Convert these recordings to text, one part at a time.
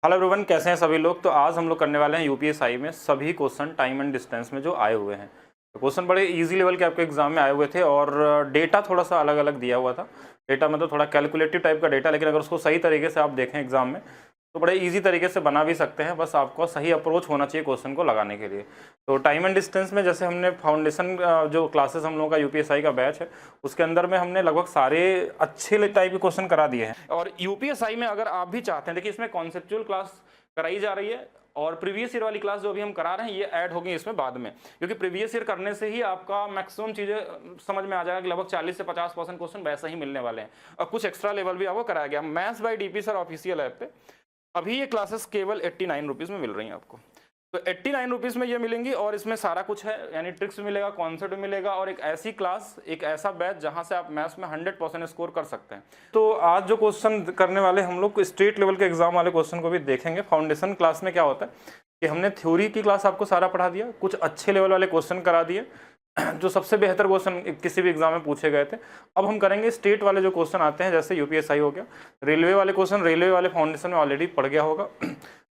Hello everyone, कैसे हैं सभी लोग। तो आज हम लोग करने वाले हैं यूपीएसआई में सभी क्वेश्चन टाइम एंड डिस्टेंस में जो आए हुए हैं। तो क्वेश्चन बड़े इजी लेवल के आपके एग्जाम में आए हुए थे और डेटा थोड़ा सा अलग अलग दिया हुआ था। डेटा मतलब थोड़ा कैलकुलेटिव टाइप का डेटा, लेकिन अगर उसको सही तरीके से आप देखें एग्जाम में तो बड़े इजी तरीके से बना भी सकते हैं। बस आपको सही अप्रोच होना चाहिए क्वेश्चन को लगाने के लिए। तो टाइम एंड डिस्टेंस में जैसे हमने फाउंडेशन जो क्लासेस हम लोगों का यूपीएसआई का बैच है उसके अंदर में हमने लगभग सारे अच्छे टाइप के क्वेश्चन करा दिए हैं। और यूपीएसआई में अगर आप भी चाहते हैं, देखिए इसमें कॉन्सेप्चुअल क्लास कराई जा रही है और प्रीवियस ईयर वाली क्लास जो अभी हम करा रहे हैं ये ऐड होगी इसमें बाद में, क्योंकि प्रीवियस ईयर करने से ही आपका मैक्सिमम चीजें समझ में आ जाएगा कि लगभग 40 से 50% क्वेश्चन वैसे ही मिलने वाले हैं और कुछ एक्स्ट्रा लेवल भी आपको कराया गया। Maths by DP sir official app पे अभी ये क्लासेस केवल 89 रुपीज में मिल रही हैं आपको। तो 89 रुपीज में ये मिलेंगी और इसमें सारा कुछ है, यानी ट्रिक्स भी मिलेगा, कॉन्सेप्ट भी मिलेगा और एक ऐसी क्लास, एक ऐसा बैच जहां से आप मैथ्स में 100% स्कोर कर सकते हैं। तो आज जो क्वेश्चन करने वाले हम लोग स्टेट लेवल के एग्जाम वाले क्वेश्चन को भी देखेंगे। फाउंडेशन क्लास में क्या होता है कि हमने थ्योरी की क्लास आपको सारा पढ़ा दिया, कुछ अच्छे लेवल वाले क्वेश्चन करा दिए जो सबसे बेहतर क्वेश्चन किसी भी एग्जाम में पूछे गए थे। अब हम करेंगे स्टेट वाले जो क्वेश्चन आते हैं, जैसे यूपीएसआई हो गया, रेलवे वाले क्वेश्चन रेलवे वाले फाउंडेशन में ऑलरेडी पढ़ गया होगा।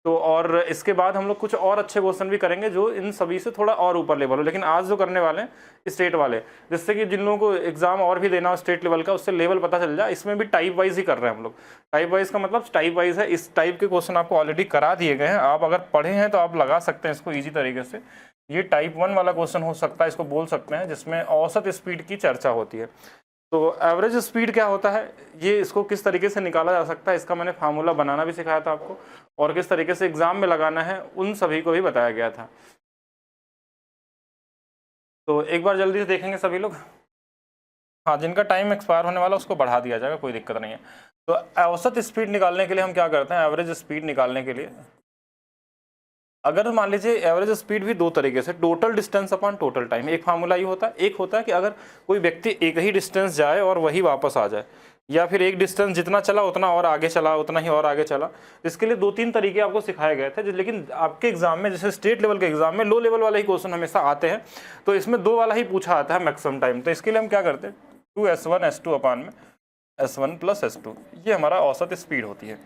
तो और इसके बाद हम लोग कुछ और अच्छे क्वेश्चन भी करेंगे जो इन सभी से थोड़ा और ऊपर लेवल हो। लेकिन आज जो करने वाले हैं स्टेट वाले, जिससे कि जिन लोगों को एग्जाम और भी देना हो स्टेट लेवल का, उससे लेवल पता चल जाए। इसमें भी टाइप वाइज ही कर रहे हैं हम लोग। टाइप वाइज का मतलब टाइप वाइज है, इस टाइप के क्वेश्चन आपको ऑलरेडी करा दिए गए हैं। आप अगर पढ़े हैं तो आप लगा सकते हैं इसको ईजी तरीके से। ये टाइप 1 वाला क्वेश्चन हो सकता है, इसको बोल सकते हैं, जिसमें औसत स्पीड की चर्चा होती है। तो एवरेज स्पीड क्या होता है, ये इसको किस तरीके से निकाला जा सकता है, इसका मैंने फार्मूला बनाना भी सिखाया था आपको, और किस तरीके से एग्जाम में लगाना है उन सभी को भी बताया गया था। तो एक बार जल्दी से देखेंगे सभी लोग। हाँ, जिनका टाइम एक्सपायर होने वाला उसको बढ़ा दिया जाएगा, कोई दिक्कत नहीं है। तो औसत स्पीड निकालने के लिए हम क्या करते हैं, एवरेज स्पीड निकालने के लिए अगर मान लीजिए एवरेज स्पीड भी दो तरीके से, total distance upon total time, एक फार्मूला ये होता है। एक होता है कि अगर कोई व्यक्ति एक ही डिस्टेंस जाए और वही वापस आ जाए, या फिर एक डिस्टेंस जितना चला उतना और आगे चला, उतना ही और आगे चला। इसके लिए दो तीन तरीके आपको सिखाए गए थे, लेकिन आपके एग्जाम में जैसे स्टेट लेवल के एग्जाम में लो लेवल वाले ही क्वेश्चन हमेशा आते हैं, तो इसमें दो वाला ही पूछा आता है मैक्सिमम टाइम। तो इसके लिए हम क्या करते हैं, 2s1 s2 अपान में s1 प्लस s2, ये हमारा औसत स्पीड होती है।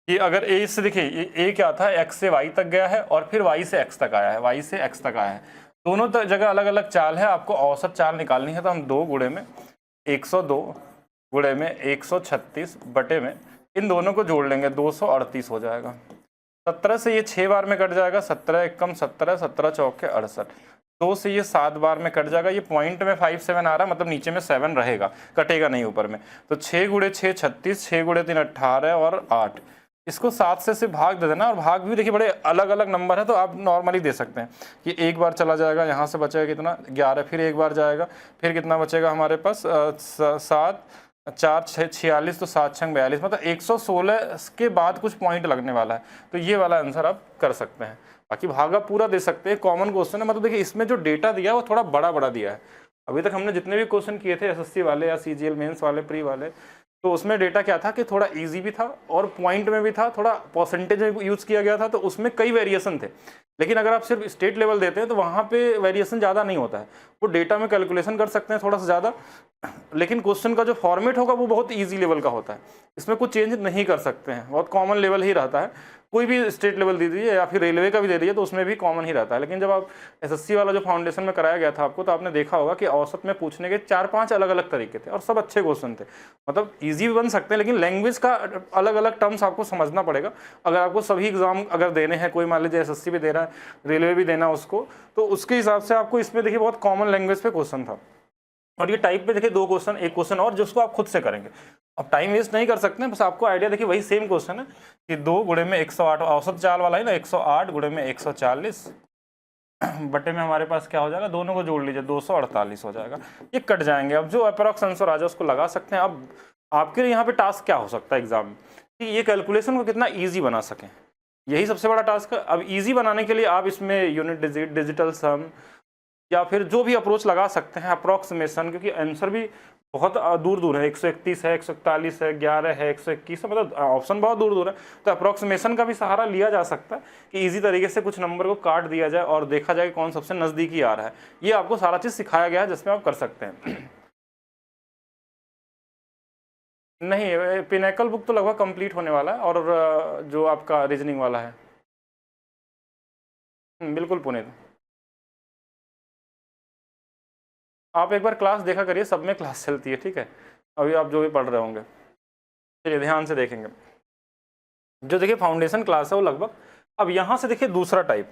ये अगर ए से देखिए, ये ए क्या था, x से y तक गया है और फिर y से x तक आया है, y से x तक आया है। दोनों जगह अलग अलग चाल है, आपको औसत चाल निकालनी है। तो हम 2 गुणे में 102 गुणे में 136 बटे में इन दोनों को जोड़ लेंगे, 238 हो जाएगा। 17 से ये 6 बार में कट जाएगा, 17 एकम 17, 17 चौके 68। 2 से ये 7 बार में कट जाएगा, ये पॉइंट में 57 आ रहा है, मतलब नीचे में 7 रहेगा, कटेगा नहीं ऊपर में। तो 6 गुणे 6 36, 6 गुणे 3 18 और 8। इसको 7 से सिर्फ भाग दे देना, और भाग भी देखिए बड़े अलग अलग नंबर है तो आप नॉर्मली दे सकते हैं कि एक बार चला जाएगा, यहाँ से बचेगा कितना 11, फिर एक बार जाएगा, फिर कितना बचेगा हमारे पास 7, 4 6 46, तो 7 6 42, मतलब 116 के बाद कुछ पॉइंट लगने वाला है। तो ये वाला आंसर आप कर सकते हैं। बाकी भागा पूरा दे सकते हैं, कॉमन क्वेश्चन है। मतलब देखिए इसमें जो डेटा दिया है वो थोड़ा बड़ा बड़ा दिया है। अभी तक हमने जितने भी क्वेश्चन किए थे एसएससी वाले या सीजीएल मेंस वाले, प्री वाले, तो उसमें डेटा क्या था कि थोड़ा इजी भी था और पॉइंट में भी था, थोड़ा परसेंटेज में यूज किया गया था, तो उसमें कई वेरिएशन थे। लेकिन अगर आप सिर्फ स्टेट लेवल देते हैं तो वहाँ पे वेरिएशन ज़्यादा नहीं होता है, वो डेटा में कैलकुलेशन कर सकते हैं थोड़ा सा ज़्यादा, लेकिन क्वेश्चन का जो फॉर्मेट होगा वो बहुत ईजी लेवल का होता है। इसमें कुछ चेंज नहीं कर सकते हैं, बहुत कॉमन लेवल ही रहता है। कोई भी स्टेट लेवल दे दीजिए या फिर रेलवे का भी दे दीजिए तो उसमें भी कॉमन ही रहता है। लेकिन जब आप एसएससी वाला जो फाउंडेशन में कराया गया था आपको, तो आपने देखा होगा कि औसत में पूछने के 4-5 अलग अलग तरीके थे और सब अच्छे क्वेश्चन थे। मतलब ईजी भी बन सकते हैं, लेकिन लैंग्वेज का अलग अलग टर्म्स आपको समझना पड़ेगा। अगर आपको सभी एग्जाम अगर देने हैं, कोई मान लीजिए एसएससी भी दे रहा है, रेलवे भी देना उसको, तो उसके हिसाब से आपको इसमें देखिए बहुत कॉमन लैंग्वेज पे क्वेश्चन था। और ये टाइप पे देखिए 2 क्वेश्चन, एक क्वेश्चन और जिसको आप खुद से करेंगे। अब टाइम वेस्ट नहीं कर सकते हैं, बस आपको आइडिया देखिए वही सेम क्वेश्चन है कि 2 गुणे में 108, औसत चाल वाला है ना, 108 गुणे में 140 बटे में हमारे पास क्या हो जाएगा, दोनों को जोड़ लीजिए 248 हो जाएगा। ये कट जाएंगे। अब जो अप्रॉक्स आंसर आ जाए उसको लगा सकते हैं। अब आपके लिए यहाँ पे टास्क क्या हो सकता है एग्जाम में, कि ये कैलकुलेशन को कितना ईजी बना सकें, यही सबसे बड़ा टास्क है। अब ईजी बनाने के लिए आप इसमें यूनिट डिजिटल सम या फिर जो भी अप्रोच लगा सकते हैं, अप्रोक्सीमेशन, क्योंकि आंसर भी बहुत दूर दूर है, 131 है, 141 है, 11 है, 121 है, मतलब ऑप्शन बहुत दूर दूर है। तो अप्रोक्सीमेशन का भी सहारा लिया जा सकता है कि इजी तरीके से कुछ नंबर को काट दिया जाए और देखा जाए कौन सबसे नज़दीकी आ रहा है। ये आपको सारा चीज़ सिखाया गया है जिसमें आप कर सकते हैं। नहीं, पिनेकल बुक तो लगभग कंप्लीट होने वाला है, और जो आपका रीजनिंग वाला है बिल्कुल पुनीत। आप एक बार क्लास देखा करिए, सब में क्लास चलती है, ठीक है, अभी आप जो भी पढ़ रहे होंगे। चलिए ध्यान से देखेंगे, जो देखिए फाउंडेशन क्लास है वो लगभग, अब यहाँ से देखिए दूसरा टाइप,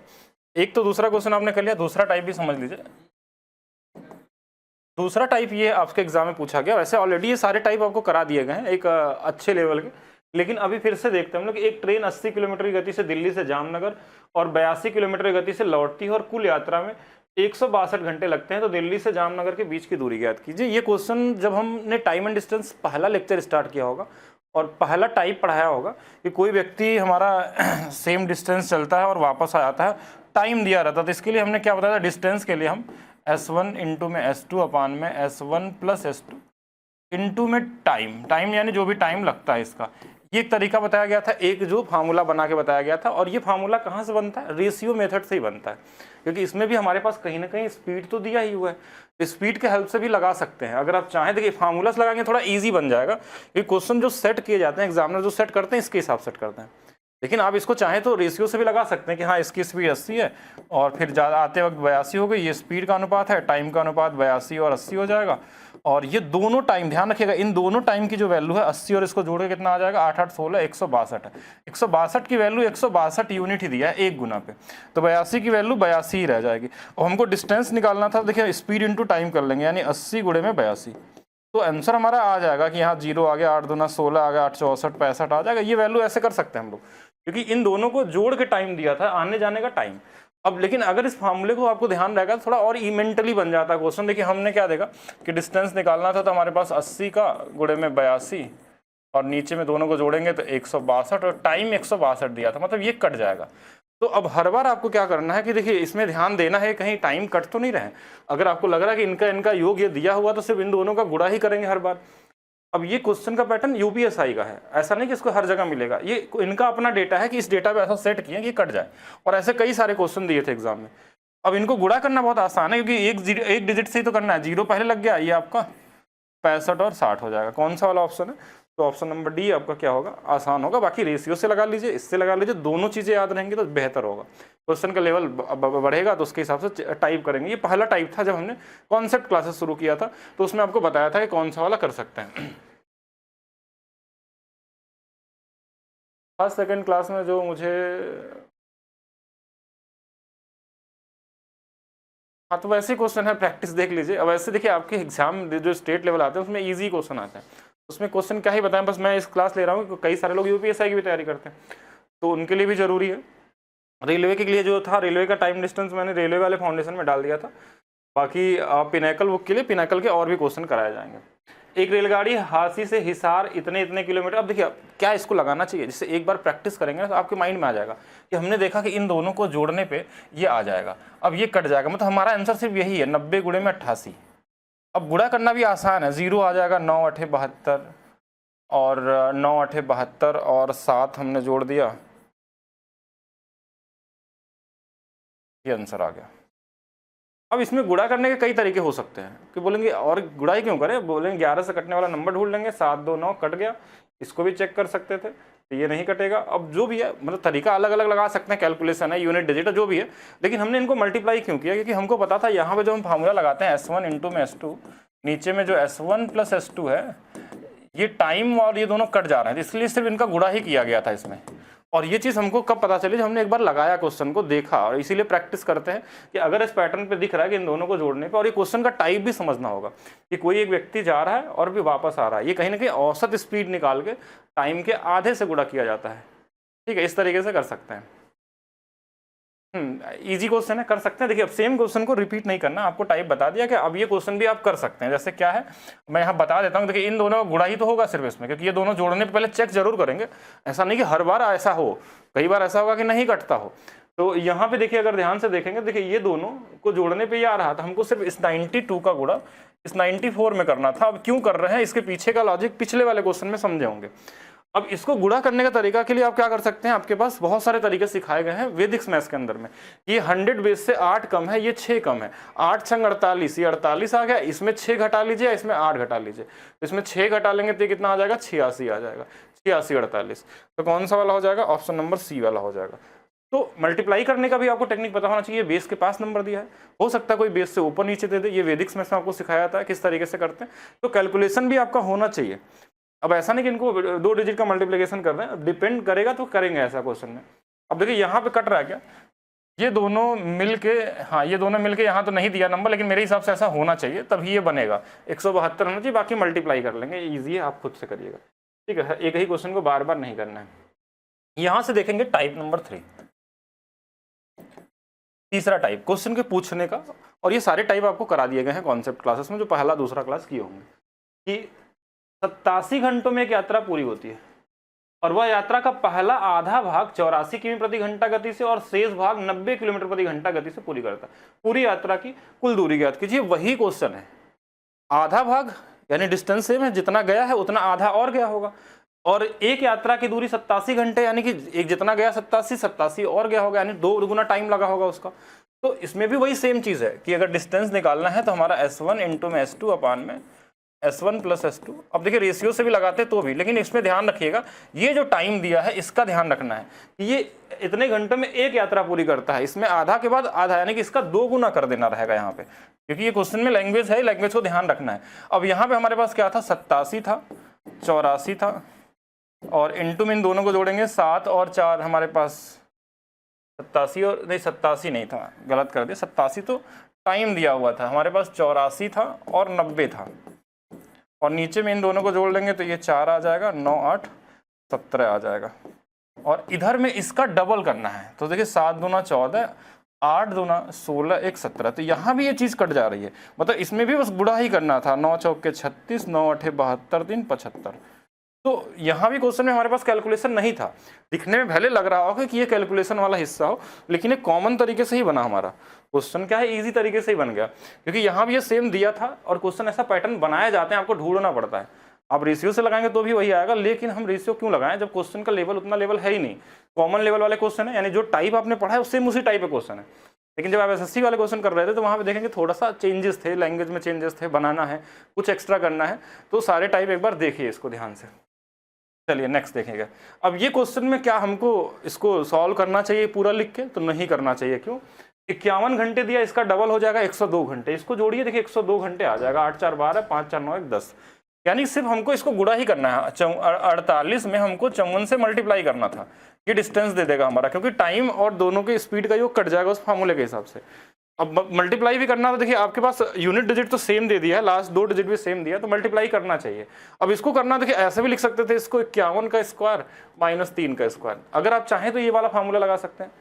एक तो दूसरा क्वेश्चन आपने कर लिया, दूसरा टाइप भी समझ लीजिए। दूसरा टाइप ये आपके एग्जाम में पूछा गया, वैसे ऑलरेडी ये सारे टाइप आपको करा दिए गए हैं एक अच्छे लेवल के, लेकिन अभी फिर से देखते हैं हम लोग। एक ट्रेन 80 किलोमीटर की गति से दिल्ली से जामनगर और 82 किलोमीटर की गति से लौटती है और कुल यात्रा में 162 घंटे लगते हैं, तो दिल्ली से जामनगर के बीच की दूरी ज्ञात कीजिए। ये क्वेश्चन जब हमने टाइम एंड डिस्टेंस पहला लेक्चर स्टार्ट किया होगा और पहला टाइप पढ़ाया होगा कि कोई व्यक्ति हमारा सेम डिस्टेंस चलता है और वापस आ जाता है, टाइम दिया रहता, तो इसके लिए हमने क्या बताया था, डिस्टेंस के लिए हम S1 इंटू में S2 अपान में S1 प्लस S2 इंटू में टाइम यानी जो भी टाइम लगता है इसका, ये एक तरीका बताया गया था, एक जो फार्मूला बना के बताया गया था। और ये फार्मूला कहाँ से बनता है, रेशियो मेथड से ही बनता है, क्योंकि इसमें भी हमारे पास कहीं ना कहीं स्पीड तो दिया ही हुआ है, स्पीड के हेल्प से भी लगा सकते हैं अगर आप चाहें। देखिए फार्मूला से लगाएंगे थोड़ा ईजी बन जाएगा, ये क्वेश्चन जो सेट किए जाते हैं एग्जामिनर जो सेट करते हैं इसके हिसाब से सेट करते हैं, लेकिन आप इसको चाहें तो रेशियो से भी लगा सकते हैं कि हाँ इसकी स्पीड 80 है और फिर ज़्यादा आते वक्त 82 हो गई, ये स्पीड का अनुपात है, टाइम का अनुपात 82 और 80 हो जाएगा। और ये दोनों टाइम, ध्यान रखिएगा, इन दोनों टाइम की जो वैल्यू है 80 और इसको जोड़ के कितना आ जाएगा, 8 8 16 162 है। 162 की वैल्यू 162 यूनिट ही दिया है एक गुना पे, तो 82 की वैल्यू 82 ही रह जाएगी। और हमको डिस्टेंस निकालना था, देखिए स्पीड इंटू टाइम कर लेंगे, यानी 80 गुणे में 82, तो आंसर हमारा आ जाएगा कि यहाँ 0 आ गया, 8 दूना 16 आ गया, 8 64 65 आ जाएगा। ये वैल्यू ऐसे कर सकते हैं हम लोग, क्योंकि इन दोनों को जोड़ के टाइम दिया था, आने जाने का टाइम। अब लेकिन अगर इस फार्मूले को आपको ध्यान रहेगा थोड़ा और मेंटली बन जाता है क्वेश्चन। देखिए हमने क्या देखा कि डिस्टेंस निकालना था, तो हमारे पास 80 का गुणे में 82 और नीचे में दोनों को जोड़ेंगे तो 162 और टाइम 162 दिया था, मतलब ये कट जाएगा। तो अब हर बार आपको क्या करना है कि देखिए इसमें ध्यान देना है कहीं टाइम कट तो नहीं रहे। अगर आपको लग रहा है कि इनका योग ये दिया हुआ तो सिर्फ इन दोनों का गुणा ही करेंगे हर बार। अब ये क्वेश्चन का पैटर्न यूपीएसआई का है, ऐसा नहीं कि इसको हर जगह मिलेगा, ये इनका अपना डेटा है कि इस डेटा पे ऐसा सेट किया कि कट जाए, और ऐसे कई सारे क्वेश्चन दिए थे एग्जाम में। अब इनको गुणा करना बहुत आसान है, क्योंकि एक डिजिट से ही तो करना है, 0 पहले लग गया, ये आपका 65 और 60 हो जाएगा। कौन सा वाला ऑप्शन है, तो ऑप्शन नंबर डी आपका क्या होगा, आसान होगा। बाकी रेशियो से लगा लीजिए, इससे लगा लीजिए, दोनों चीजें याद रहेंगी तो बेहतर होगा, क्वेश्चन का लेवल बढ़ेगा तो उसके हिसाब से टाइप करेंगे। ये पहला टाइप था जब हमने कॉन्सेप्ट क्लासेस शुरू किया था, तो उसमें आपको बताया था कि कौन सा वाला कर सकते हैं। फर्स्ट सेकंड क्लास में जो मुझे, हाँ तो वैसे क्वेश्चन है, प्रैक्टिस देख लीजिए। अब ऐसे देखिए आपके एग्जाम जो स्टेट लेवल आते हैं उसमें इजी क्वेश्चन आते हैं, उसमें क्वेश्चन क्या ही बताएं, बस मैं इस क्लास ले रहा हूँ, कई सारे लोग यूपीएसआई की भी तैयारी करते हैं तो उनके लिए भी जरूरी है। रेलवे के लिए जो था, रेलवे का टाइम डिस्टेंस मैंने रेलवे वाले फाउंडेशन में डाल दिया था, बाकी पिनाकल बुक के लिए पिनाकल के और भी क्वेश्चन कराए जाएंगे। एक रेलगाड़ी हांसी से हिसार इतने इतने किलोमीटर, अब देखिए क्या इसको लगाना चाहिए, जिससे एक बार प्रैक्टिस करेंगे तो आपके माइंड में आ जाएगा कि हमने देखा कि इन दोनों को जोड़ने पे ये आ जाएगा, अब ये कट जाएगा, मतलब हमारा आंसर सिर्फ यही है 90 गुणे में 88। अब गुणा करना भी आसान है, 0 आ जाएगा 9 8 72 और 9 8 72 और 7 हमने जोड़ दिया, ये आंसर आ गया। अब इसमें गुणा करने के कई तरीके हो सकते हैं कि बोलेंगे और गुणाई क्यों करें, बोलेंगे 11 से कटने वाला नंबर ढूंढ लेंगे, 7 2 9 कट गया, इसको भी चेक कर सकते थे, तो ये नहीं कटेगा। अब जो भी है मतलब तरीका अलग अलग लगा सकते हैं, कैलकुलेशन है, यूनिट डिजिट है, जो भी है, लेकिन हमने इनको मल्टीप्लाई क्यों किया, क्योंकि हमको पता था यहाँ पे जो हम फार्मूला लगाते हैं S1 इंटू में S2, नीचे में जो S1 प्लस S2 है, ये टाइम और ये दोनों कट जा रहे हैं, इसलिए सिर्फ इनका गुणा ही किया गया था इसमें। और ये चीज़ हमको कब पता चली, हमने एक बार लगाया क्वेश्चन को, देखा, और इसीलिए प्रैक्टिस करते हैं कि अगर इस पैटर्न पे दिख रहा है कि इन दोनों को जोड़ने पे, और ये क्वेश्चन का टाइप भी समझना होगा कि कोई एक व्यक्ति जा रहा है और भी वापस आ रहा है, ये कहीं ना कहीं औसत स्पीड निकाल के टाइम के आधे से गुणा किया जाता है, ठीक है, इस तरीके से कर सकते हैं। इजी क्वेश्चन है, कर सकते हैं। देखिए अब सेम क्वेश्चन को रिपीट नहीं करना, आपको टाइप बता दिया कि अब ये क्वेश्चन भी आप कर सकते हैं। जैसे क्या है, मैं यहाँ बता देता हूँ, देखिए इन दोनों का गुणा ही तो होगा सिर्फ इसमें, क्योंकि ये दोनों जोड़ने पे पहले चेक जरूर करेंगे, ऐसा नहीं कि हर बार ऐसा हो, कई बार ऐसा होगा कि नहीं कटता हो। तो यहाँ पे देखिए अगर ध्यान से देखेंगे, देखिए ये दोनों को जोड़ने पे ये आ रहा था, हमको सिर्फ इस 92 का गुणा इस 94 में करना था। अब क्यों कर रहे हैं, इसके पीछे का लॉजिक पिछले वाले क्वेश्चन में समझे होंगे। अब इसको गुणा करने का तरीका के लिए आप क्या कर सकते हैं, आपके पास बहुत सारे तरीके सिखाए गए हैं वैदिक मैथ्स के अंदर में। ये 100 बेस से 8 कम है, ये 6 कम है, 8 छंग 48, ये 48 आ गया, इसमें 6 घटा लीजिए, इसमें 8 घटा लीजिए, इसमें 6 घटा लेंगे तो कितना आ जाएगा, 86 आ जाएगा, 86 48। तो कौन सा वाला हो जाएगा, ऑप्शन नंबर सी वाला हो जाएगा। तो मल्टीप्लाई करने का भी आपको टेक्निक पता होना चाहिए। बेस के पास नंबर दिया है, हो सकता है कोई बेस से ऊपर नीचे दे दे, ये वैदिक मैथ्स में आपको सिखाया जाता है किस तरीके से करते हैं। तो कैलकुलेशन भी आपका होना चाहिए। अब ऐसा नहीं कि इनको 2 डिजिट का मल्टीप्लिकेशन कर रहे हैं, डिपेंड करेगा तो करेंगे ऐसा क्वेश्चन में। अब देखिए यहाँ पे कट रहा है क्या, ये दोनों मिलके, हाँ ये दोनों मिलके यहाँ तो नहीं दिया नंबर, लेकिन मेरे हिसाब से ऐसा होना चाहिए तभी ये बनेगा। 172 होना चाहिए, बाकी मल्टीप्लाई कर लेंगे, ईजी है, आप खुद से करिएगा, ठीक है। एक ही क्वेश्चन को बार बार नहीं करना है। यहाँ से देखेंगे टाइप नंबर 3, तीसरा टाइप क्वेश्चन के पूछने का। और ये सारे टाइप आपको करा दिए गए हैं कॉन्सेप्ट क्लासेस में, जो पहला दूसरा क्लास किए होंगे, कि 87 घंटों में एक यात्रा पूरी होती है और वह यात्रा का पहला आधा भाग 84 किमी प्रति घंटा गति से और शेष भाग 90 किलोमीटर प्रति घंटा गति से पूरी करता है। पूरी यात्रा की कुल दूरी ज्ञात कीजिए, वही क्वेश्चन है। आधा भाग यानी डिस्टेंस सेम है, जितना गया है उतना आधा और गया होगा, और एक यात्रा की दूरी 87 घंटे, यानी कि एक जितना गया 87 और गया होगा, यानी 2 गुना टाइम लगा होगा उसका। तो इसमें भी वही सेम चीज़ है कि अगर डिस्टेंस निकालना है तो हमारा S1 इंटू में S2 अपान में S1 प्लस S2। अब देखिए रेशियो से भी लगाते तो भी, लेकिन इसमें ध्यान रखिएगा, ये जो टाइम दिया है इसका ध्यान रखना है कि ये इतने घंटों में एक यात्रा पूरी करता है, इसमें आधा के बाद आधा, यानी कि इसका 2 गुना कर देना रहेगा यहाँ पे, क्योंकि ये क्वेश्चन में लैंग्वेज है, लैंग्वेज को ध्यान रखना है। अब यहाँ पे हमारे पास क्या था, 87 था, 84 था, और इंटू में इन दोनों को जोड़ेंगे 7 और 4, हमारे पास 87 और नहीं 87 नहीं था, गलत कर दिया, 87 तो टाइम दिया हुआ था, हमारे पास 84 था और 90 था, और नीचे में इन दोनों को जोड़ लेंगे तो ये 4 आ जाएगा, 9 8 17 आ जाएगा। और इधर में इसका डबल करना है, तो देखिए 7 दूना 14, 8 दूना 16, 1 17, तो यहाँ भी ये चीज़ कट जा रही है, मतलब इसमें भी बस गुणा ही करना था, 9 चौके 36, 9 8 72, 3 75। तो यहाँ भी क्वेश्चन में हमारे पास कैलकुलेशन नहीं था, दिखने में भले लग रहा होगा कि ये कैलकुलेशन वाला हिस्सा हो, लेकिन एक कॉमन तरीके से ही बना हमारा क्वेश्चन, क्या है, इजी तरीके से ही बन गया, क्योंकि यहाँ भी ये सेम दिया था और क्वेश्चन ऐसा पैटर्न बनाए जाते हैं, आपको ढूंढना पड़ता है। आप रेशियो से लगाएंगे तो भी वही आएगा, लेकिन हम रेशियो क्यों लगाएं जब क्वेश्चन का लेवल उतना लेवल है ही नहीं, कॉमन लेवल वाले क्वेश्चन है, यानी जो टाइप आपने पढ़ा है सेम उसी टाइप का क्वेश्चन है। लेकिन जब आप SSC वाले क्वेश्चन कर रहे थे तो वहाँ पे देखेंगे थोड़ा सा चेंजेस थे, लैंग्वेज में चेंजेस थे, बनाना है, कुछ एक्स्ट्रा करना है, तो सारे टाइप एक बार देखिए इसको ध्यान से। चलिए नेक्स्ट देखेंगे। अब ये क्वेश्चन में क्या हमको इसको सॉल्व करना चाहिए पूरा लिख के, तो नहीं करना चाहिए, क्यों, 51 घंटे दिया, इसका डबल हो जाएगा 102 घंटे, इसको जोड़िए, देखिए 102 घंटे आ जाएगा, 8 4 12, 5 4 9 1 10, यानी सिर्फ हमको इसको गुणा ही करना है। 48 में हमको 54 से मल्टीप्लाई करना था, ये डिस्टेंस दे देगा हमारा, क्योंकि टाइम और दोनों के स्पीड का योग कट जाएगा उस फार्मूले के हिसाब से। अब मल्टीप्लाई भी करना, तो देखिए आपके पास यूनिट डिजिट तो सेम दे दिया है, लास्ट 2 डिजिट भी सेम दिया, तो मल्टीप्लाई करना चाहिए। अब इसको करना, देखिए ऐसे भी लिख सकते थे, इसको 51 का स्क्वायर माइनस 3 का स्क्वायर, अगर आप चाहें तो ये वाला फार्मूला लगा सकते हैं।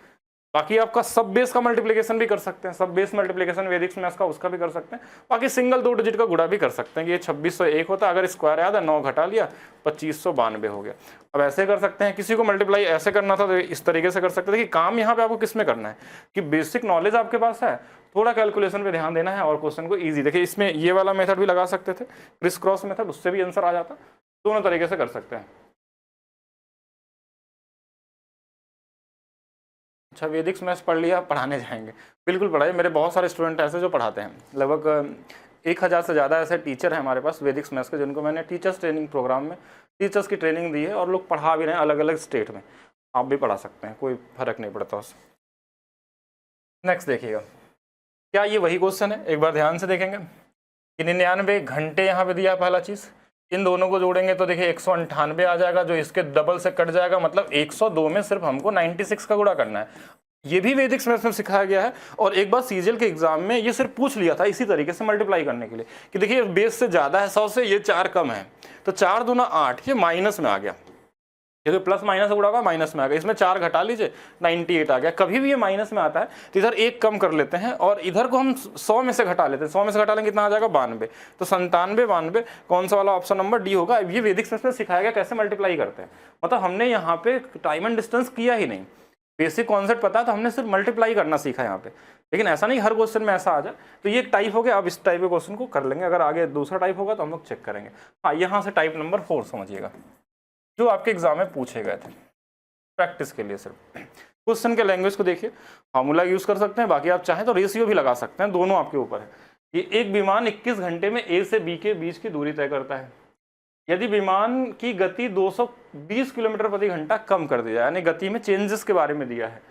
बाकी आपका सब बेस का मल्टीप्लिकेशन भी कर सकते हैं, सब बेस मल्टीप्लिकेशन वैदिक मैथ्स का उसका भी कर सकते हैं। बाकी सिंगल 2 डिजिट का गुणा भी कर सकते हैं कि ये 2601 होता, अगर स्क्वायर याद है 9 घटा लिया 2592 हो गया। अब ऐसे कर सकते हैं, किसी को मल्टीप्लाई ऐसे करना था तो इस तरीके से कर सकते थे। कि काम यहाँ पे आपको किस में करना है कि बेसिक नॉलेज आपके पास है, थोड़ा कैलकुलेशन पे ध्यान देना है और क्वेश्चन को ईजी। देखिए इसमें ये वाला मेथड भी लगा सकते थे, क्रिस क्रॉस मेथड, उससे भी आंसर आ जाता, दोनों तरीके से कर सकते हैं। अच्छा वैदिक मैथ्स पढ़ लिया, पढ़ाने जाएंगे, बिल्कुल पढ़ाइए। मेरे बहुत सारे स्टूडेंट ऐसे जो पढ़ाते हैं, लगभग 1000 से ज़्यादा ऐसे टीचर हैं हमारे पास वैदिक मैथ्स के, जिनको मैंने टीचर्स ट्रेनिंग प्रोग्राम में टीचर्स की ट्रेनिंग दी है, और लोग पढ़ा भी रहे हैं अलग अलग स्टेट में। आप भी पढ़ा सकते हैं, कोई फर्क नहीं पड़ता उससे। नेक्स्ट देखिएगा, क्या ये वही क्वेश्चन है, एक बार ध्यान से देखेंगे कि 99 घंटे यहाँ पे दिया पहला चीज़, इन दोनों को जोड़ेंगे तो देखिए 198 आ जाएगा, जो इसके डबल से कट जाएगा, मतलब 102 में सिर्फ हमको 96 का गुणा करना है। ये भी वैदिक मैथ्स में सिखाया गया है, और एक बार सीजीएल के एग्जाम में ये सिर्फ पूछ लिया था इसी तरीके से मल्टीप्लाई करने के लिए कि देखिए बेस से ज़्यादा है 100 से, ये 4 कम है, तो 4 दूना 8, ये माइनस में आ गया, क्योंकि प्लस माइनस उड़ा होगा माइनस में आ गया, इसमें 4 घटा लीजिए 98 आ गया। कभी भी ये माइनस में आता है तो इधर 1 कम कर लेते हैं, और इधर को हम 100 में से घटा लेते हैं, 100 में से घटा लेंगे कितना आ जाएगा 92, तो 97 92, कौन सा वाला ऑप्शन नंबर डी होगा। ये वैदिक मैथ्स में सिखाया गया कैसे मल्टीप्लाई करते हैं, मतलब हमने यहाँ पे टाइम एंड डिस्टेंस किया ही नहीं, बेसिक कॉन्सेप्ट पता है तो हमने सिर्फ मल्टीप्लाई करना सीखा यहाँ पे। लेकिन ऐसा नहीं हर क्वेश्चन में ऐसा आ जाए, तो ये एक टाइप हो गया। अब इस टाइप के क्वेश्चन को कर लेंगे, अगर आगे दूसरा टाइप होगा तो हम लोग चेक करेंगे। हाँ यहाँ से टाइप नंबर 4 समझिएगा, जो आपके एग्जाम में पूछे गए थे, प्रैक्टिस के लिए सिर्फ। क्वेश्चन के लैंग्वेज को देखिए, फार्मूला यूज कर सकते हैं, बाकी आप चाहें तो रेशियो भी लगा सकते हैं, दोनों आपके ऊपर है। ये एक विमान 21 घंटे में ए से बी के बीच की दूरी तय करता है। यदि विमान की गति 220 किलोमीटर प्रति घंटा कम कर दी जाए, यानी गति में चेंजेस के बारे में दिया है,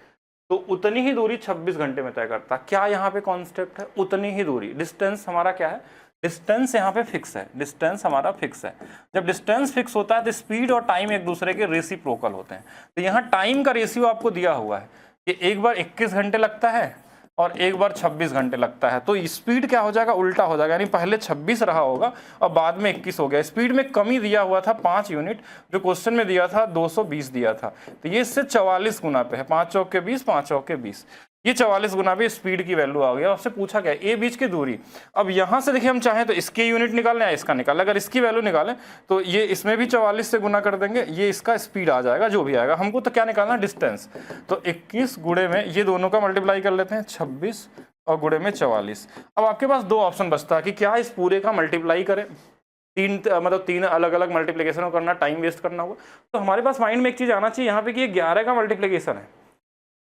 तो उतनी ही दूरी 26 घंटे में तय करता है। क्या यहाँ पे कॉन्सेप्ट है? उतनी ही दूरी। डिस्टेंस हमारा क्या है? डिस्टेंस यहाँ पे फिक्स है, डिस्टेंस हमारा फिक्स है। जब डिस्टेंस फिक्स होता है तो स्पीड और टाइम एक दूसरे के रेसिप्रोकल होते हैं। तो यहाँ टाइम का रेशियो आपको दिया हुआ है कि एक बार 21 घंटे लगता है और एक बार 26 घंटे लगता है, तो स्पीड क्या हो जाएगा? उल्टा हो जाएगा, यानी पहले 26 रहा होगा और बाद में 21 हो गया। स्पीड में कमी दिया हुआ था 5 यूनिट, जो क्वेश्चन में दिया था 220 दिया था, तो ये इससे 44 गुना पे है। 5 चौक के 20, 5 चौक के 20, ये 44 गुना पे स्पीड की वैल्यू आ गई। आपसे पूछा गया ए बीच की दूरी। अब यहाँ से देखिए, हम चाहें तो इसके यूनिट निकालें या इसका निकालें। अगर इसकी वैल्यू निकालें तो ये इसमें भी 44 से गुना कर देंगे, ये इसका स्पीड आ जाएगा, जो भी आएगा। हमको तो क्या निकालना है? डिस्टेंस। तो 21 गुणे में ये दोनों का मल्टीप्लाई कर लेते हैं, 26 और गुणे में 44। अब आपके पास दो ऑप्शन बचता है कि क्या इस पूरे का मल्टीप्लाई करें, तीन अलग अलग मल्टीप्लीकेशन करना, टाइम वेस्ट करना होगा। तो हमारे पास माइंड में एक चीज आना चाहिए यहाँ पे कि ये 11 का मल्टीप्लीकेशन है।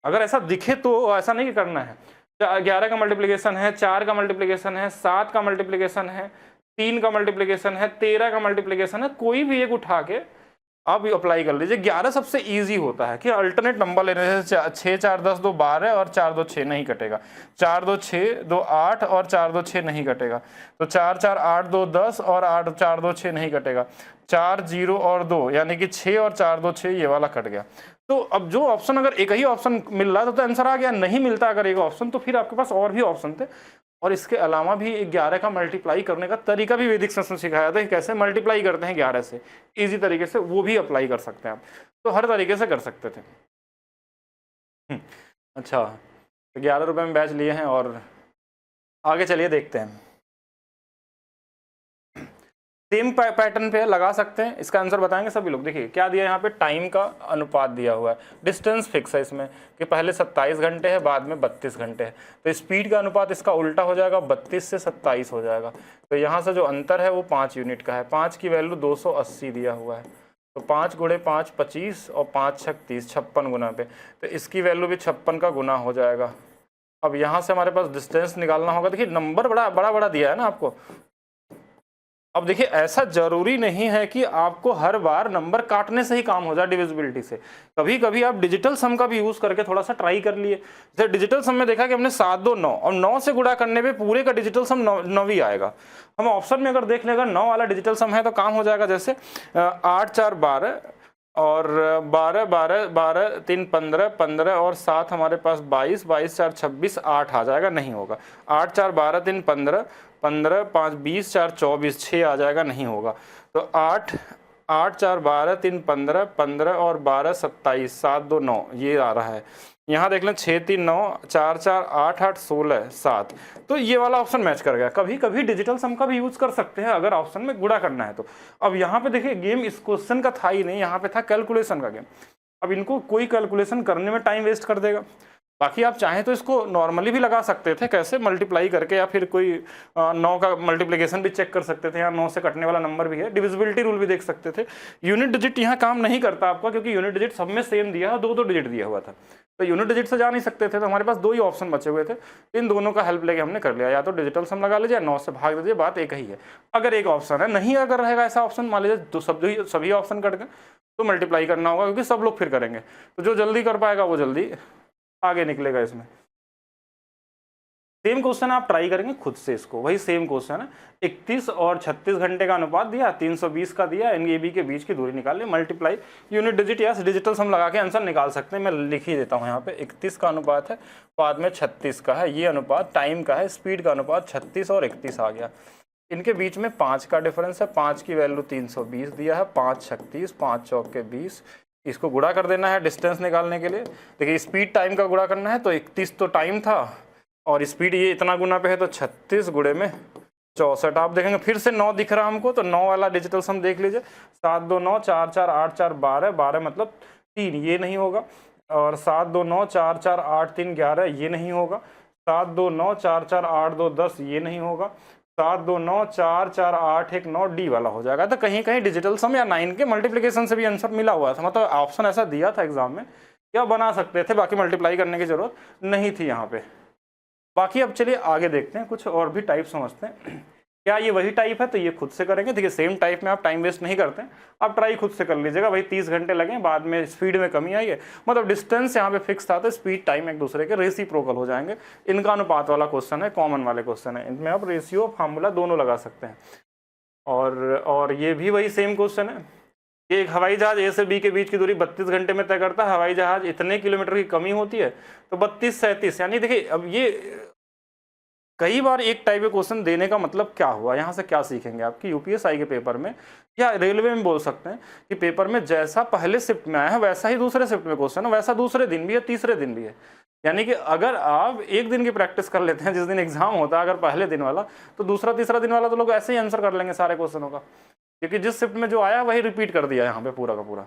अगर ऐसा दिखे तो ऐसा नहीं करना है। 11 का मल्टीप्लीकेशन है, 4 का मल्टीप्लीकेशन है, 7 का मल्टीप्लीकेशन है, 3 का मल्टीप्लीकेशन है, 13 का मल्टीप्लीकेशन है, कोई भी एक उठा के आप अप्लाई कर लीजिए। 11 सबसे इजी होता है कि अल्टरनेट नंबर लेने से 6 4 10 2 12 और 4 2 6 नहीं कटेगा, 4 2 6 2 8 और 4 2 6 नहीं कटेगा, तो 4 4 8 2 10 और 8 4 2 6 नहीं कटेगा, 4 0 और 2 यानी कि 6 और 4 2 6, ये वाला कट गया। तो अब जो ऑप्शन, अगर एक ही ऑप्शन मिल रहा था तो आंसर आ गया। नहीं मिलता अगर एक ऑप्शन, तो फिर आपके पास और भी ऑप्शन थे। और इसके अलावा भी 11 का मल्टीप्लाई करने का तरीका भी वैदिक शास्त्र में सिखाया था, कैसे मल्टीप्लाई करते हैं 11 से इजी तरीके से, वो भी अप्लाई कर सकते हैं आप। तो हर तरीके से कर सकते थे। अच्छा, 11 रुपये में बैच लिए हैं और आगे चलिए देखते हैं। सेम पैटर्न पे लगा सकते हैं, इसका आंसर बताएंगे सभी लोग। देखिए क्या दिया है यहाँ पे, टाइम का अनुपात दिया हुआ है, डिस्टेंस फिक्स है इसमें कि पहले 27 घंटे है, बाद में 32 घंटे है। तो स्पीड का अनुपात इसका उल्टा हो जाएगा, 32 से 27 हो जाएगा। तो यहाँ से जो अंतर है वो 5 यूनिट का है। 5 की वैल्यू 280 दिया हुआ है, तो 5 गुणे 5 25 और 5 6 30, 56 गुना पे, तो इसकी वैल्यू भी 56 का गुना हो जाएगा। अब यहाँ से हमारे पास डिस्टेंस निकालना होगा। देखिए नंबर बड़ा दिया है ना आपको। अब देखिए ऐसा जरूरी नहीं है कि आपको हर बार नंबर काटने से ही काम हो जाए डिविजिबिलिटी से। कभी कभी आप डिजिटल सम का भी यूज करके थोड़ा सा ट्राई कर लिए। जैसे डिजिटल सम में देखा कि हमने 7 2 9 और 9 से गुणा करने पे पूरे का डिजिटल सम 9 ही आएगा। हम ऑप्शन में अगर देख लेगा 9 वाला डिजिटल सम है तो काम हो जाएगा। जैसे 8 4 12 और 12 12 12 3 15 15 और 7 हमारे पास 22 22 4 26, 8 आ जाएगा, नहीं होगा। 8 4 12 3 15 15 5 20 4 24, 6 आ जाएगा, नहीं होगा। तो 8 8 4 12 3 15 15 और 12 27, 7 2 9, ये आ रहा है। यहाँ देख लें 6 3 9 4 4 8 8 16 7, तो ये वाला ऑप्शन मैच कर गया। कभी कभी डिजिटल सम का भी यूज कर सकते हैं अगर ऑप्शन में गुणा करना है तो। अब यहाँ पे देखिए गेम इस क्वेश्चन का था ही नहीं, यहाँ पे था कैलकुलेशन का गेम। अब इनको कोई कैलकुलेशन करने में टाइम वेस्ट कर देगा। बाकी आप चाहें तो इसको नॉर्मली भी लगा सकते थे, कैसे मल्टीप्लाई करके, या फिर कोई 9 का मल्टीप्लिकेशन भी चेक कर सकते थे, या 9 से कटने वाला नंबर भी है, डिविजिबिलिटी रूल भी देख सकते थे। यूनिट डिजिट यहाँ काम नहीं करता आपका, क्योंकि यूनिट डिजिट सब में सेम दिया है, 2 डिजिट दिया हुआ था, तो यूनिट डिजिट से जा नहीं सकते थे। तो हमारे पास 2 ही ऑप्शन बचे हुए थे, इन दोनों का हेल्प लेके हमने कर लिया। या तो डिजिटल सम लगा लीजिए, 9 से भाग दीजिए, बात एक ही है। अगर एक ऑप्शन है, नहीं अगर रहेगा ऐसा ऑप्शन, मान लीजिए तो सभी ऑप्शन कट गए, तो मल्टीप्लाई करना होगा, क्योंकि सब लोग फिर करेंगे। तो जो जल्दी कर पाएगा वो जल्दी आगे निकलेगा इसमें। सेम क्वेश्चन आप ट्राई करेंगे खुद से, इसको वही सेम क्वेश्चन है। 31 और 36 घंटे का अनुपात दिया, 320 का दिया, एनएबी के बीच की दूरी निकाल ली, मल्टीप्लाई यूनिट डिजिट या डिजिटल सम लगा के आंसर निकाल सकते हैं। मैं लिख ही देता हूँ यहाँ पे, 31 का अनुपात है, बाद में 36 का है, ये अनुपात टाइम का है, स्पीड का अनुपात 36 और 31 आ गया। इनके बीच में 5 का डिफरेंस है, 5 की वैल्यू 320 दिया है, 5 36, 5 चौक के 20, इसको गुणा कर देना है डिस्टेंस निकालने के लिए। देखिए स्पीड टाइम का गुणा करना है, तो 31 तो टाइम था और स्पीड ये इतना गुना पे है, तो 36 गुणे में 64। आप देखेंगे फिर से 9 दिख रहा हमको, तो 9 वाला डिजिटल सम देख लीजिए। 7 2 9 4 4 8 4 12, 12 मतलब 3, ये नहीं होगा। और 7 2 9 4 4 8 3 11, ये नहीं होगा। 7 2 9 4 4 8 2 10, ये नहीं होगा। 7 2 9 4 4 8 1 9 डी वाला हो जाएगा। तो कहीं कहीं डिजिटल सम या 9 के मल्टीप्लिकेशन से भी आंसर मिला हुआ था, मतलब ऑप्शन ऐसा दिया था एग्जाम में क्या बना सकते थे, बाकी मल्टीप्लाई करने की जरूरत नहीं थी यहाँ पे। बाकी अब चलिए आगे देखते हैं, कुछ और भी टाइप समझते हैं। क्या ये वही टाइप है, तो ये खुद से करेंगे। देखिए सेम टाइप में आप टाइम वेस्ट नहीं करते, आप ट्राई खुद से कर लीजिएगा। भाई 30 घंटे लगे, बाद में स्पीड में कमी आई है, मतलब डिस्टेंस यहाँ पे फिक्स था तो स्पीड टाइम एक दूसरे के रेसिप्रोकल हो जाएंगे। इनका अनुपात वाला क्वेश्चन है, कॉमन वाले क्वेश्चन है, इनमें आप रेशियो फार्मूला दोनों लगा सकते हैं। और ये भी वही सेम क्वेश्चन है कि एक हवाई जहाज ए से बी के बीच की दूरी 32 घंटे में तय करता है, हवाई जहाज इतने किलोमीटर की कमी होती है, तो 32 37, यानी देखिए अब ये कई बार एक टाइप के क्वेश्चन देने का मतलब क्या हुआ, यहाँ से क्या सीखेंगे आपकी यूपीएसआई के पेपर में या रेलवे में बोल सकते हैं कि पेपर में जैसा पहले शिफ्ट में आया है वैसा ही दूसरे शिफ्ट में क्वेश्चन है, वैसा दूसरे दिन भी है, तीसरे दिन भी है। यानी कि अगर आप एक दिन की प्रैक्टिस कर लेते हैं जिस दिन एग्जाम होता है अगर पहले दिन वाला, तो दूसरा तीसरा दिन वाला तो लोग ऐसे ही आंसर कर लेंगे सारे क्वेश्चनों का, क्योंकि जिस शिफ्ट में जो आया वही रिपीट कर दिया यहाँ पे पूरा का पूरा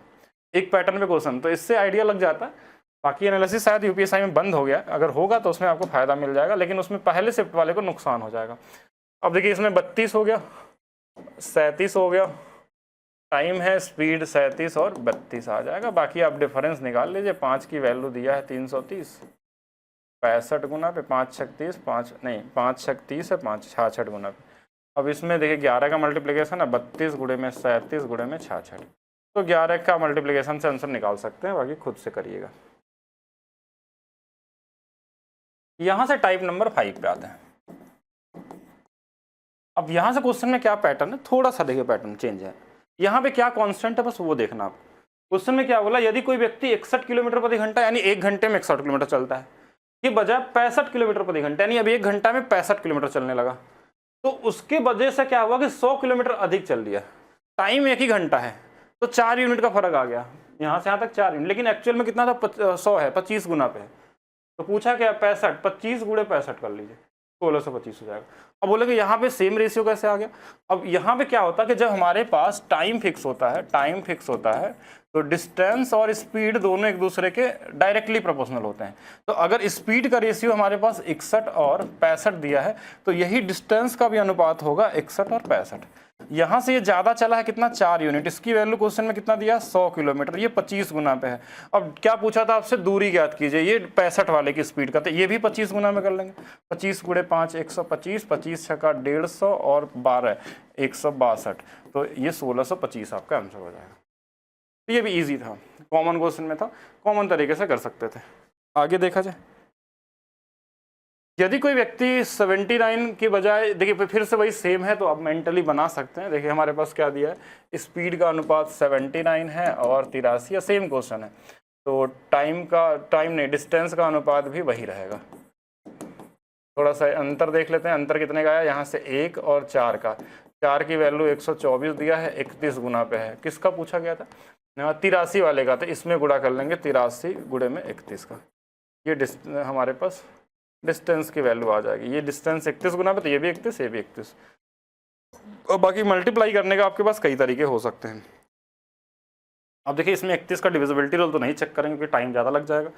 एक पैटर्न पे क्वेश्चन, तो इससे आइडिया लग जाता है। बाकी एनालिसिस शायद यूपीएसआई में बंद हो गया, अगर होगा तो उसमें आपको फायदा मिल जाएगा, लेकिन उसमें पहले शिफ्ट वाले को नुकसान हो जाएगा। अब देखिए इसमें 32 हो गया, 37 हो गया, टाइम है, स्पीड 37 और 32 आ जाएगा। बाकी आप डिफरेंस निकाल लीजिए, 5 की वैल्यू दिया है 330, 65 गुना पे 5 छक 30, 5 नहीं 5 छक 30 है, 5 66 गुना पे। अब इसमें देखिए 11 का मल्टीप्लिकेशन है, 32 गुणे में 37 गुणे में 66, तो 11 का मल्टीप्लिकेशन से आंसर निकाल सकते हैं, बाकी खुद से करिएगा। यहां से टाइप नंबर 5 पे आते हैं। अब यहां से क्वेश्चन में क्या पैटर्न है, थोड़ा सा देखिए पैटर्न चेंज है। यहाँ पे क्या कांस्टेंट है बस वो देखना आप। क्वेश्चन में क्या बोला, यदि कोई व्यक्ति 61 किलोमीटर प्रति घंटा यानी 1 घंटे में 61 किलोमीटर चलता है, ये बजाय 65 किलोमीटर प्रति घंटा यानी अब 1 घंटा में 65 किलोमीटर चलने लगा, तो उसके वजह से क्या हुआ कि 100 किलोमीटर अधिक चल लिया। टाइम 1 ही घंटा है तो 4 यूनिट का फर्क आ गया, यहाँ से यहाँ तक 4 यूनिट, लेकिन एक्चुअल में कितना था 100 है, 25 गुना पे है, तो पूछा क्या 65, 25 गुणे 65 कर लीजिए, 1625 हो जाएगा। अब बोले कि यहाँ पे सेम रेशियो कैसे आ गया। अब यहाँ पे क्या होता है कि जब हमारे पास टाइम फिक्स होता है तो डिस्टेंस और स्पीड दोनों एक दूसरे के डायरेक्टली प्रोपोर्शनल होते हैं। तो अगर स्पीड का रेशियो हमारे पास 61 और 65 दिया है तो यही डिस्टेंस का भी अनुपात होगा 61 और 65। यहाँ से ये ज़्यादा चला है कितना 4 यूनिट, इसकी वैल्यू क्वेश्चन में कितना दिया 100 किलोमीटर, ये 25 गुना पे है। अब क्या पूछा था आपसे, दूरी ज्ञात कीजिए, ये 65 वाले की स्पीड का, तो ये भी 25 गुना में कर लेंगे। 25 गुणे 5 125, 25 छक्का 150 और 12 162, तो ये 1625 आपका आंसर हो जाएगा। तो ये भी इजी था, कॉमन क्वेश्चन में था, कॉमन तरीके से कर सकते थे। आगे देखा जाए, यदि कोई व्यक्ति 79 की बजाय, देखिए फिर से वही सेम है तो आप मेंटली बना सकते हैं। देखिए हमारे पास क्या दिया है, स्पीड का अनुपात 79 है और 83, सेम क्वेश्चन है, तो टाइम नहीं डिस्टेंस का अनुपात भी वही रहेगा। थोड़ा सा अंतर देख लेते हैं, अंतर कितने का आया, यहाँ से 1 और 4 का, 4 की वैल्यू 124 दिया है, 31 गुना पे है, किसका पूछा गया था 83 वाले का, तो इसमें गुणा कर लेंगे 83 गुणे में 31 का, ये हमारे पास डिस्टेंस की वैल्यू आ जाएगी। ये डिस्टेंस 31 गुना पे, तो ये भी 31 ये भी 31, और बाकी मल्टीप्लाई करने का आपके पास कई तरीके हो सकते हैं। अब देखिए इसमें 31 का डिविजिबिलिटी रूल तो नहीं चेक करेंगे क्योंकि टाइम ज़्यादा लग जाएगा,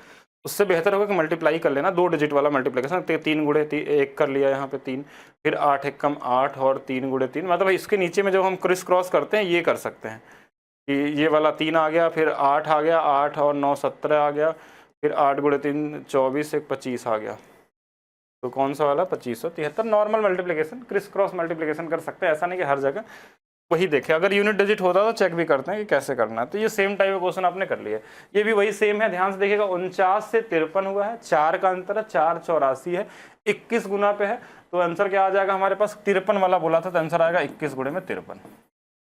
उससे बेहतर होगा कि मल्टीप्लाई कर लेना, 2 डिजिट वाला मल्टीप्लिकेशन, 3 गुणे 1 कर लिया यहाँ पे 3, फिर 8 1 कम 8 और 3 गुणे 3, मतलब इसके नीचे में जब हम क्रिस क्रॉस करते हैं ये कर सकते हैं कि ये वाला 3 आ गया, फिर 8 आ गया, 8 और 9 17 आ गया, फिर 8 गुणे 3 24, 1 25 आ गया, तो कौन सा वाला 2573। Normal multiplication criss cross multiplication कर सकते हैं, ऐसा नहीं कि हर जगह वही देखे, अगर यूनिट डिजिट होता तो चेक भी करते हैं कि कैसे करना है। तो ये सेम टाइप का क्वेश्चन आपने कर लिया, ये भी वही सेम है, ध्यान से देखिएगा 49 से 53 हुआ है, 4 का अंतर है, 4 84 है, 21 गुना पे है, तो आंसर क्या आ जाएगा हमारे पास, 53 वाला बोला था तो आंसर आएगा 21 गुणे में 53।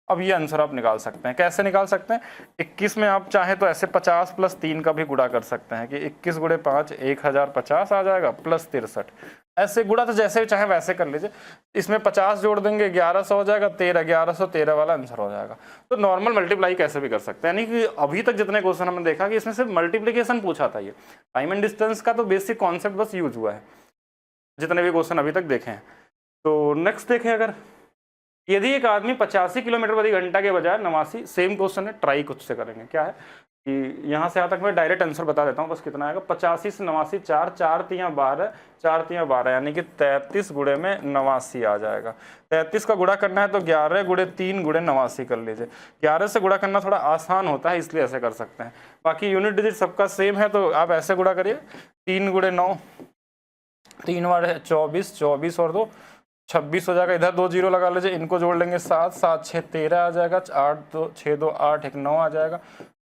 अब ये आंसर आप निकाल सकते हैं, कैसे निकाल सकते हैं, 21 में आप चाहे तो ऐसे 50 प्लस 3 का भी गुणा कर सकते हैं कि 21 गुणे 5 1050 आ जाएगा प्लस 63, ऐसे गुणा तो जैसे भी चाहे वैसे कर लीजिए, इसमें 50 जोड़ देंगे 1100 हो जाएगा, 1113 वाला आंसर हो जाएगा। तो नॉर्मल मल्टीप्लाई कैसे भी कर सकते हैं, यानी कि अभी तक जितने क्वेश्चन हमने देखा कि इसमें सिर्फ मल्टीप्लिकेशन पूछा था, ये टाइम एंड डिस्टेंस का तो बेसिक कॉन्सेप्ट बस यूज हुआ है जितने भी क्वेश्चन अभी तक देखे हैं। तो नेक्स्ट देखें, अगर यदि एक आदमी 85 किलोमीटर प्रति घंटा के बजाय 89, सेम क्वेश्चन है, ट्राई कुछ से करेंगे, क्या है कि यहाँ से यहाँ तक मैं डायरेक्ट आंसर बता देता हूँ बस कितना आएगा। 85 से 89 4, 4 तियाँ 12, 4 तियाँ 12 यानी कि 33 गुणे में 89 आ जाएगा। 33 का गुणा करना है तो 11 गुणे 3 गुणे 89 कर लीजिए। 11 से गुणा करना थोड़ा आसान होता है इसलिए ऐसे कर सकते हैं, बाकी यूनिट डिजिट सबका सेम है तो आप ऐसे गुणा करिए। 3 गुणे 9, 3 बार 24, 24 और 2 26 हो जाएगा। इधर 2 जीरो लगा लीजिए, इनको जोड़ लेंगे 7, 7 6 13 आ जाएगा। 8 2 6 2 8 1 9 आ जाएगा,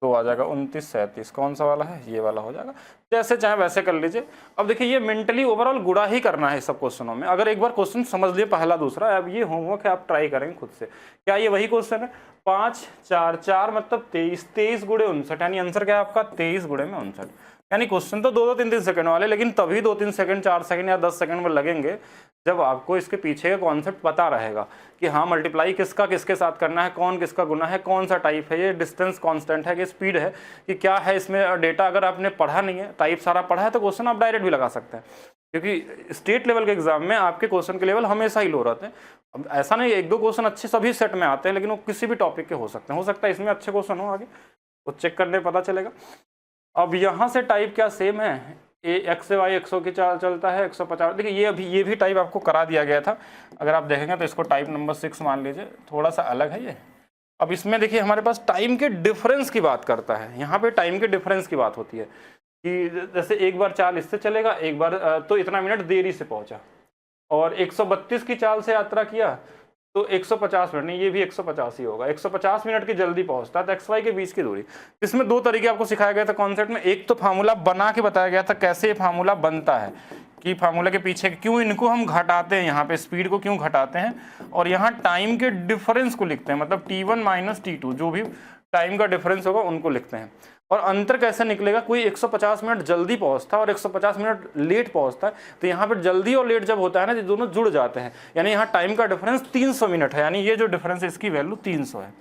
2 आ जाएगा। 29 37 कौन सा वाला है, ये वाला हो जाएगा। जैसे चाहे वैसे कर लीजिए। अब देखिए ये मेंटली ओवरऑल गुणा ही करना है सब क्वेश्चनों में। अगर एक बार क्वेश्चन समझ लिए पहला दूसरा, अब ये होमवर्क है, आप ट्राई करेंगे खुद से। क्या ये वही क्वेश्चन है? 5 4 4 मतलब 23, 23 गुणे 59 यानी आंसर क्या है आपका 23 गुणे में 59। यानी क्वेश्चन तो 2-2 3-3 सेकंड वाले, लेकिन तभी 2-3 सेकंड 4 सेकंड या 10 सेकंड में लगेंगे जब आपको इसके पीछे का कॉन्सेप्ट पता रहेगा कि हाँ मल्टीप्लाई किसका किसके साथ करना है, कौन किसका गुना है, कौन सा टाइप है, ये डिस्टेंस कांस्टेंट है कि स्पीड है कि क्या है इसमें डेटा। अगर आपने पढ़ा नहीं है, टाइप सारा पढ़ा है तो क्वेश्चन आप डायरेक्ट भी लगा सकते हैं, क्योंकि स्टेट लेवल के एग्जाम में आपके क्वेश्चन के लेवल हमेशा ही लो रहते हैं। अब ऐसा नहीं 1-2 क्वेश्चन अच्छे सभी सेट में आते हैं, लेकिन वो किसी भी टॉपिक के हो सकते हैं। हो सकता है इसमें अच्छे क्वेश्चन हो आगे, वो चेक करने पता चलेगा। अब यहाँ से टाइप क्या सेम है, एक्स से वाई 100 की चाल चलता है 150। देखिए ये भी टाइप आपको करा दिया गया था, अगर आप देखेंगे तो इसको टाइप नंबर 6 मान लीजिए, थोड़ा सा अलग है ये। अब इसमें देखिए हमारे पास टाइम के डिफरेंस की बात करता है, यहाँ पे टाइम के डिफरेंस की बात होती है कि जैसे एक बार चाल इससे चलेगा, एक बार तो इतना मिनट देरी से पहुंचा, और 132 की चाल से यात्रा किया तो 150 मिनट, नहीं ये भी 150 ही होगा, 150 मिनट की जल्दी पहुंचता है। तो एक्स वाई के बीच की दूरी, इसमें 2 तरीके आपको सिखाया गया था कॉन्सेप्ट में। एक तो फार्मूला बना के बताया गया था कैसे ये फार्मूला बनता है, कि फार्मूला के पीछे क्यों इनको हम घटाते हैं, यहाँ पे स्पीड को क्यों घटाते हैं, और यहाँ टाइम के डिफरेंस को लिखते हैं, मतलब T1 माइनस T2 जो भी टाइम का डिफरेंस होगा उनको लिखते हैं। और अंतर कैसे निकलेगा, कोई 150 मिनट जल्दी पहुंचता है और 150 मिनट लेट पहुंचता है, तो यहाँ पर जल्दी और लेट जब होता है ना, ये दोनों जुड़ जाते हैं, यानी यहाँ टाइम का डिफरेंस 300 मिनट है, यानी ये जो डिफरेंस है इसकी वैल्यू 300 है।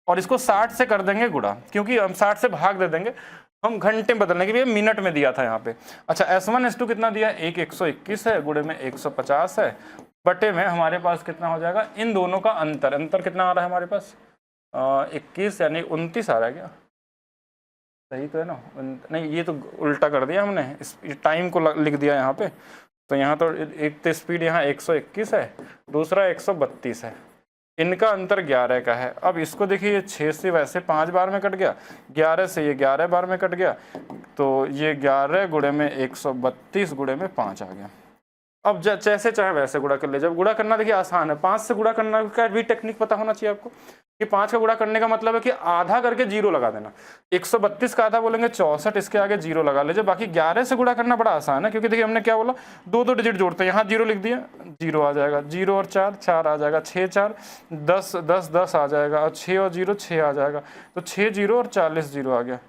और इसको 60 से कर देंगे गुणा, क्योंकि हम 60 से भाग दे देंगे, हम घंटे बदलने के लिए मिनट में दिया था यहाँ पे। अच्छा S1 S2 कितना दिया है, 121 है, गुणे में 150 है, बटे में हमारे पास कितना हो जाएगा, इन दोनों का अंतर कितना आ रहा है हमारे पास 21 यानी 29 आ रहा है क्या, सही तो है ना? नहीं ये तो उल्टा कर दिया हमने, इस टाइम को लिख दिया यहाँ पे। तो यहाँ तो एक तो स्पीड यहाँ 121 है, दूसरा 132 है, इनका अंतर 11 का है। अब इसको देखिए, ये 6 से वैसे 5 बार में कट गया, 11 से ये 11 बार में कट गया, तो ये 11 गुणे में 132 गुणे में 5 आ गया। अब जैसे चाहे वैसे गुणा कर ले। जब गुणा करना देखिए आसान है, 5 से गुणा करना का भी टेक्निक पता होना चाहिए आपको, कि 5 का गुणा करने का मतलब है कि आधा करके जीरो लगा देना। 132 का आधा बोलेंगे 64, इसके आगे जीरो लगा लीजिए। बाकी 11 से गुणा करना बड़ा आसान है, क्योंकि देखिए हमने क्या बोला, 2-2 डिजिट जोड़ते हैं, यहाँ जीरो लिख दिया, जीरो आ जाएगा, 0 और 4 4 आ जाएगा, 6 4 10 10 10 आ जाएगा, और 6 और 0 6 आ जाएगा, तो 6 0 और 40 0 आ गया।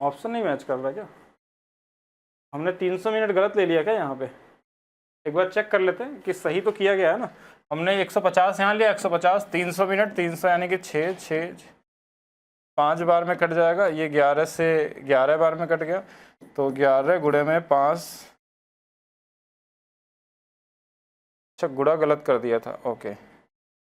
ऑप्शन नहीं मैच कर रहा क्या, हमने 300 मिनट गलत ले लिया क्या यहाँ पे? एक बार चेक कर लेते हैं कि सही तो किया गया है ना। हमने 150 यहाँ लिया, 150 300 मिनट, 300 यानी कि 6 5 बार में कट जाएगा, ये 11 से 11 बार में कट गया, तो 11 गुणे में 5। अच्छा गुणा गलत कर दिया था, ओके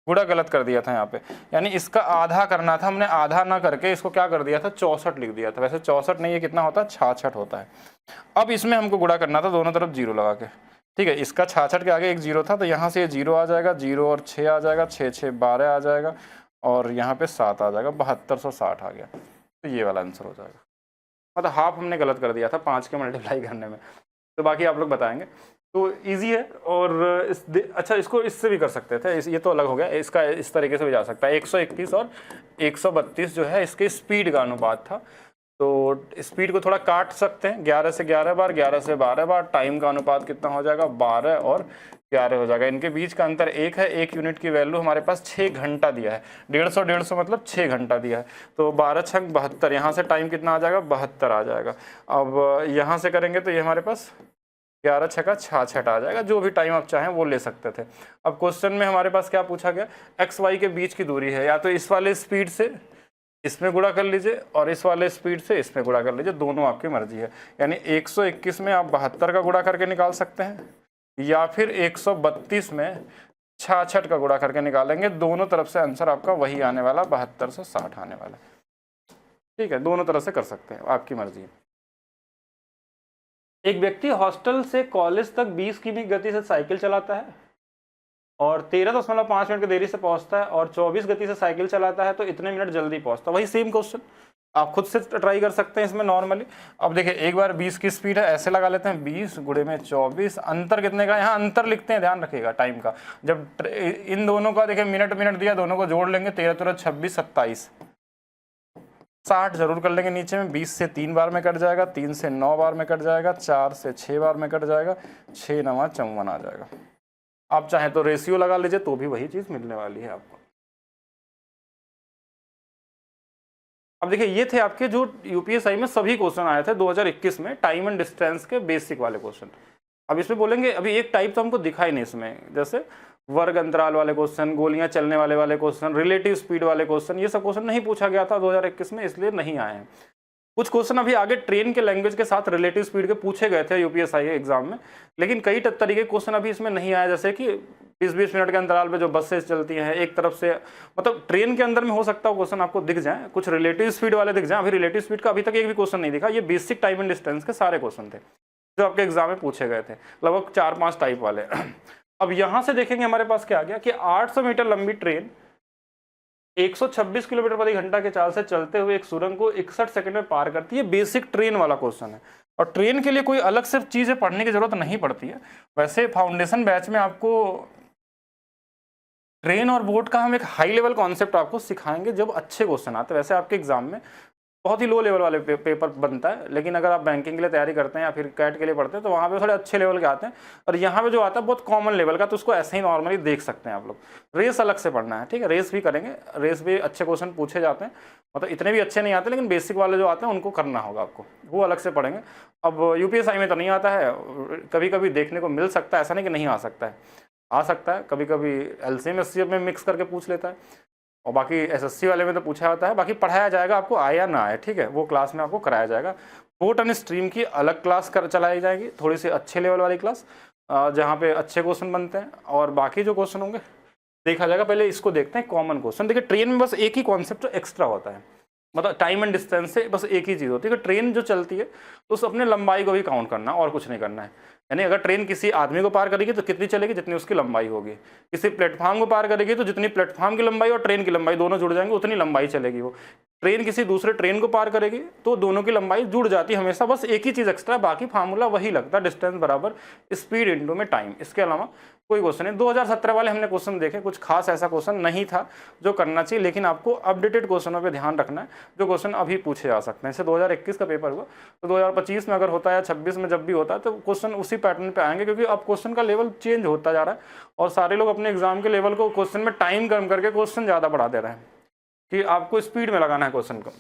गुणा गलत कर दिया था यहाँ पे, यानी इसका आधा करना था, हमने आधा ना करके इसको क्या कर दिया था 64 लिख दिया था। वैसे 64 नहीं, ये कितना होता है 66 होता है। अब इसमें हमको गुणा करना था दोनों तरफ जीरो लगा के, ठीक है। इसका 66 के आगे एक जीरो था, तो यहाँ से ये जीरो आ जाएगा, 0 और 6 आ जाएगा, 6 6 12 आ जाएगा, और यहाँ पे 7 आ जाएगा, 7260 आ गया। तो ये वाला आंसर हो जाएगा। मतलब हाफ हमने गलत कर दिया था 5 के मल्टीप्लाई करने में, तो बाकी आप लोग बताएंगे। तो इजी है। और अच्छा इसको इससे भी कर सकते थे, ये तो अलग हो गया, इसका इस तरीके से भी जा सकता है। 121 और 132 जो है इसके स्पीड का अनुपात था, तो स्पीड को थोड़ा काट सकते हैं, 11 से 11 बार, 11 से 12 बार। टाइम का अनुपात कितना हो जाएगा, 12 और 11 हो जाएगा। इनके बीच का अंतर 1 है, 1 यूनिट की वैल्यू हमारे पास 6 घंटा दिया है, 150 मतलब 6 घंटा दिया है, तो 12 छंग 72, यहाँ से टाइम कितना आ जाएगा 72 आ जाएगा। अब यहाँ से करेंगे तो ये हमारे पास 11 छक्का 66 आ जाएगा, जो भी टाइम आप चाहें वो ले सकते थे। अब क्वेश्चन में हमारे पास क्या पूछा गया, एक्स वाई के बीच की दूरी है, या तो इस वाले स्पीड से इसमें गुणा कर लीजिए और इस वाले स्पीड से इसमें गुणा कर लीजिए, दोनों आपकी मर्जी है। यानी 121 में आप 72 का गुणा करके निकाल सकते हैं, या फिर 132 में 66 का गुणा करके निकालेंगे, दोनों तरफ से आंसर आपका वही आने वाला, 72 से 60 आने वाला। ठीक है, दोनों तरफ से कर सकते हैं, आपकी मर्जी है। एक व्यक्ति हॉस्टल से कॉलेज तक 20 किमी गति से साइकिल चलाता है और 13.5 मिनट की देरी से पहुंचता है और 24 गति से साइकिल चलाता है, तो इतने मिनट जल्दी पहुंचता है। वही सेम क्वेश्चन आप खुद से ट्राई कर सकते हैं इसमें नॉर्मली। अब देखिए, एक बार 20 की स्पीड है, ऐसे लगा लेते हैं 20 गुणे में 24, अंतर कितने का, यहाँ अंतर लिखते हैं, ध्यान रखिएगा टाइम का। जब इन दोनों का देखिए मिनट दिया, दोनों को जोड़ लेंगे, 13 13 26 27 60 जरूर कर लेंगे नीचे में। 20 से 3 बार में कट जाएगा, 3 से 9 बार में कट जाएगा, 4 से 6 बार में कट जाएगा, 6 9 54 आ जाएगा। आप चाहें तो रेशियो लगा लीजिए, तो भी वही चीज मिलने वाली है आपको। अब देखिए, ये थे आपके जो यूपीएसआई में सभी क्वेश्चन आए थे 2021 में, टाइम एंड डिस्टेंस के बेसिक वाले क्वेश्चन। अब इसमें बोलेंगे, अभी एक टाइप तो हमको दिखाई नहीं इसमें, जैसे वर्ग अंतराल वाले क्वेश्चन, गोलियां चलने वाले क्वेश्चन, रिलेटिव स्पीड वाले क्वेश्चन, ये सब क्वेश्चन नहीं पूछा गया था 2021 में, इसलिए नहीं आए हैं। कुछ क्वेश्चन अभी आगे ट्रेन के लैंग्वेज के साथ रिलेटिव स्पीड के पूछे गए थे यूपीएसआई एग्जाम में, लेकिन कई तरीके के क्वेश्चन अभी इसमें नहीं आए, जैसे कि 20-20 मिनट के अंतराल पे जो बसेस चलती हैं एक तरफ से, मतलब ट्रेन के अंदर में हो सकता है क्वेश्चन आपको दिख जाए, कुछ रिलेटिव स्पीड वाले दिख जाए। अभी रिलेटिव स्पीड का अभी तक एक भी क्वेश्चन नहीं दिखा। ये बेसिक टाइम एंड डिस्टेंस के सारे क्वेश्चन थे जो आपके एग्जाम में पूछे गए थे, लगभग 4-5 टाइप वाले। अब यहाँ से देखेंगे हमारे पास क्या आ गया कि 800 मीटर लंबी ट्रेन 126 किलोमीटर प्रति घंटा के चाल से चलते हुए एक सुरंग को 61 सेकंड में पार करती है। बेसिक ट्रेन वाला क्वेश्चन है, और ट्रेन के लिए कोई अलग से चीजें पढ़ने की जरूरत नहीं पड़ती है। वैसे फाउंडेशन बैच में आपको ट्रेन और बोट का हम एक हाई लेवल कॉन्सेप्ट आपको सिखाएंगे जब अच्छे क्वेश्चन आते हैं। वैसे आपके एग्जाम में बहुत ही लो लेवल वाले पेपर बनता है, लेकिन अगर आप बैंकिंग के लिए तैयारी करते हैं या फिर कैट के लिए पढ़ते हैं तो वहाँ पे थोड़े अच्छे लेवल के आते हैं, और यहाँ पे जो आता है बहुत कॉमन लेवल का, तो उसको ऐसे ही नॉर्मली देख सकते हैं आप लोग। रेस अलग से पढ़ना है, ठीक है, रेस भी करेंगे, रेस भी अच्छे क्वेश्चन पूछे जाते हैं, मतलब इतने भी अच्छे नहीं आते, लेकिन बेसिक वाले जो आते हैं उनको करना होगा आपको, वो अलग से पढ़ेंगे। अब यूपीएसआई में तो नहीं आता है, कभी कभी देखने को मिल सकता है, ऐसा नहीं कि नहीं आ सकता है, आ सकता है, कभी कभी एलसीएम एससीएफ में मिक्स करके पूछ लेता है, और बाकी एसएससी वाले में तो पूछा जाता है। बाकी पढ़ाया जाएगा आपको, आए या ना आए, ठीक है, वो क्लास में आपको कराया जाएगा। बोट एंड स्ट्रीम की अलग क्लास चलाई जाएगी, थोड़ी सी अच्छे लेवल वाली क्लास, जहाँ पे अच्छे क्वेश्चन बनते हैं, और बाकी जो क्वेश्चन होंगे देखा जाएगा। पहले इसको देखते हैं कॉमन क्वेश्चन। देखिए, ट्रेन में बस एक ही कॉन्सेप्ट एक्स्ट्रा होता है, मतलब टाइम एंड डिस्टेंस से बस एक ही चीज़ होती है कि ट्रेन जो चलती है तो उस अपने लंबाई को भी काउंट करना, और कुछ नहीं करना है। यानी अगर ट्रेन किसी आदमी को पार करेगी तो कितनी चलेगी, जितनी उसकी लंबाई होगी। किसी प्लेटफॉर्म को पार करेगी तो जितनी प्लेटफॉर्म की लंबाई और ट्रेन की लंबाई दोनों जुड़ जाएंगे, उतनी लंबाई चलेगी वो। ट्रेन किसी दूसरे ट्रेन को पार करेगी तो दोनों की लंबाई जुड़ जाती है हमेशा, बस एक ही चीज़ एक्स्ट्रा, बाकी फार्मूला वही लगता है, डिस्टेंस बराबर स्पीड इंटू में टाइम। इसके अलावा कोई क्वेश्चन नहीं। 2017 वाले हमने क्वेश्चन देखे, कुछ खास ऐसा क्वेश्चन नहीं था जो करना चाहिए, लेकिन आपको अपडेटेड क्वेश्चनों पे ध्यान रखना है, जो क्वेश्चन अभी पूछे जा सकते हैं। जैसे 2021 का पेपर हुआ, तो 2025 में अगर होता है या 26 में जब भी होता है, तो क्वेश्चन उसी पैटर्न पे आएंगे, क्योंकि अब क्वेश्चन का लेवल चेंज होता जा रहा है, और सारे लोग अपने एग्जाम के लेवल को क्वेश्चन में टाइम कम करके क्वेश्चन ज़्यादा बढ़ा दे रहे हैं कि आपको स्पीड में लगाना है क्वेश्चन को।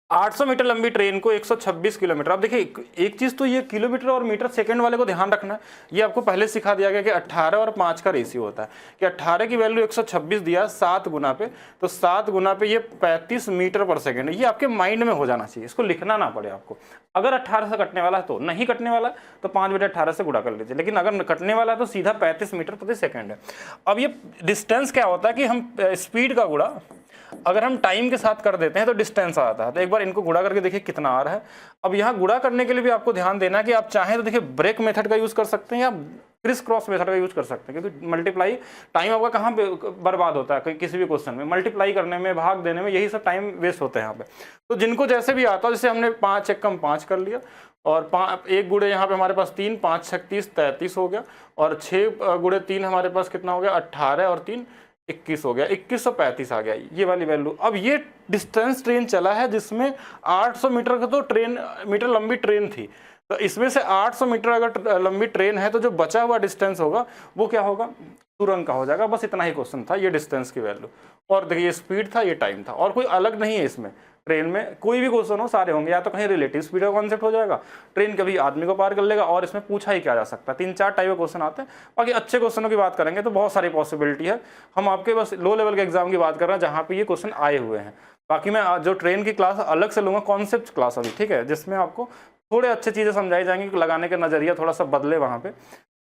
800 मीटर लंबी ट्रेन को 126 किलोमीटर। अब देखिए, एक चीज तो ये किलोमीटर और मीटर सेकंड वाले को ध्यान रखना है। ये आपको पहले सिखा दिया गया कि 18 और 5 का रेशियो होता है, कि 18 की वैल्यू 126 दिया 7 गुना पे, तो 7 गुना पे ये 35 मीटर पर सेकंड है। ये आपके माइंड में हो जाना चाहिए, इसको लिखना ना पड़े आपको। अगर 18 से कटने वाला है तो, नहीं कटने वाला तो 5/18 से गुणा कर लीजिए, लेकिन अगर कटने वाला है तो सीधा 35 मीटर प्रति सेकंड है। अब ये डिस्टेंस क्या होता है कि हम स्पीड का गुणा अगर हम टाइम के साथ कर देते हैं तो डिस्टेंस आ जाता है। तो एक बार इनको गुणा करके देखिए कितना आ रहा है। अब यहाँ गुणा करने के लिए भी आपको ध्यान देना है कि आप चाहें तो देखिए ब्रेक मेथड का यूज कर सकते हैं या क्रिस क्रॉस मेथड का यूज कर सकते हैं, क्योंकि मल्टीप्लाई टाइम आपका कहाँ पे बर्बाद होता है किसी भी क्वेश्चन में, मल्टीप्लाई करने में, भाग देने में, यही सब टाइम वेस्ट होते हैं यहाँ पे। तो जिनको जैसे भी आता है, जैसे हमने 5 एकम 5 कर लिया, और 1 गुणे यहाँ पे हमारे पास 3, 5 6 30 33 हो गया, और 6 गुणे 3 हमारे पास कितना हो गया 18, और 3 21 हो गया, 2135 आ गया ये वाली वैल्यू। अब ये डिस्टेंस ट्रेन चला है जिसमें 800 मीटर का तो मीटर लंबी ट्रेन थी, तो इसमें से 800 मीटर अगर लंबी ट्रेन है तो जो बचा हुआ डिस्टेंस होगा वो क्या होगा, तुरंत का हो जाएगा। बस इतना ही क्वेश्चन था, ये डिस्टेंस की वैल्यू, और देखिए ये स्पीड था, ये टाइम था, और कोई अलग नहीं है इसमें। ट्रेन में कोई भी क्वेश्चन हो सारे होंगे, या तो कहीं रिलेटिव स्पीड का कॉन्सेप्ट हो जाएगा, ट्रेन कभी आदमी को पार कर लेगा, और इसमें पूछा ही क्या जा सकता है। 3-4 टाइप के क्वेश्चन आते हैं। बाकी अच्छे क्वेश्चनों की बात करेंगे तो बहुत सारी पॉसिबिलिटी है। हम आपके बस लो लेवल के एग्जाम की बात कर रहे हैं जहाँ पे ये क्वेश्चन आए हुए हैं। बाकी मैं जो ट्रेन की क्लास अलग से लूँगा, कॉन्सेप्ट क्लास अभी, ठीक है, जिसमें आपको थोड़े अच्छे चीज़ें समझाई जाएंगी, लगाने का नजरिया थोड़ा सा बदले वहाँ पे।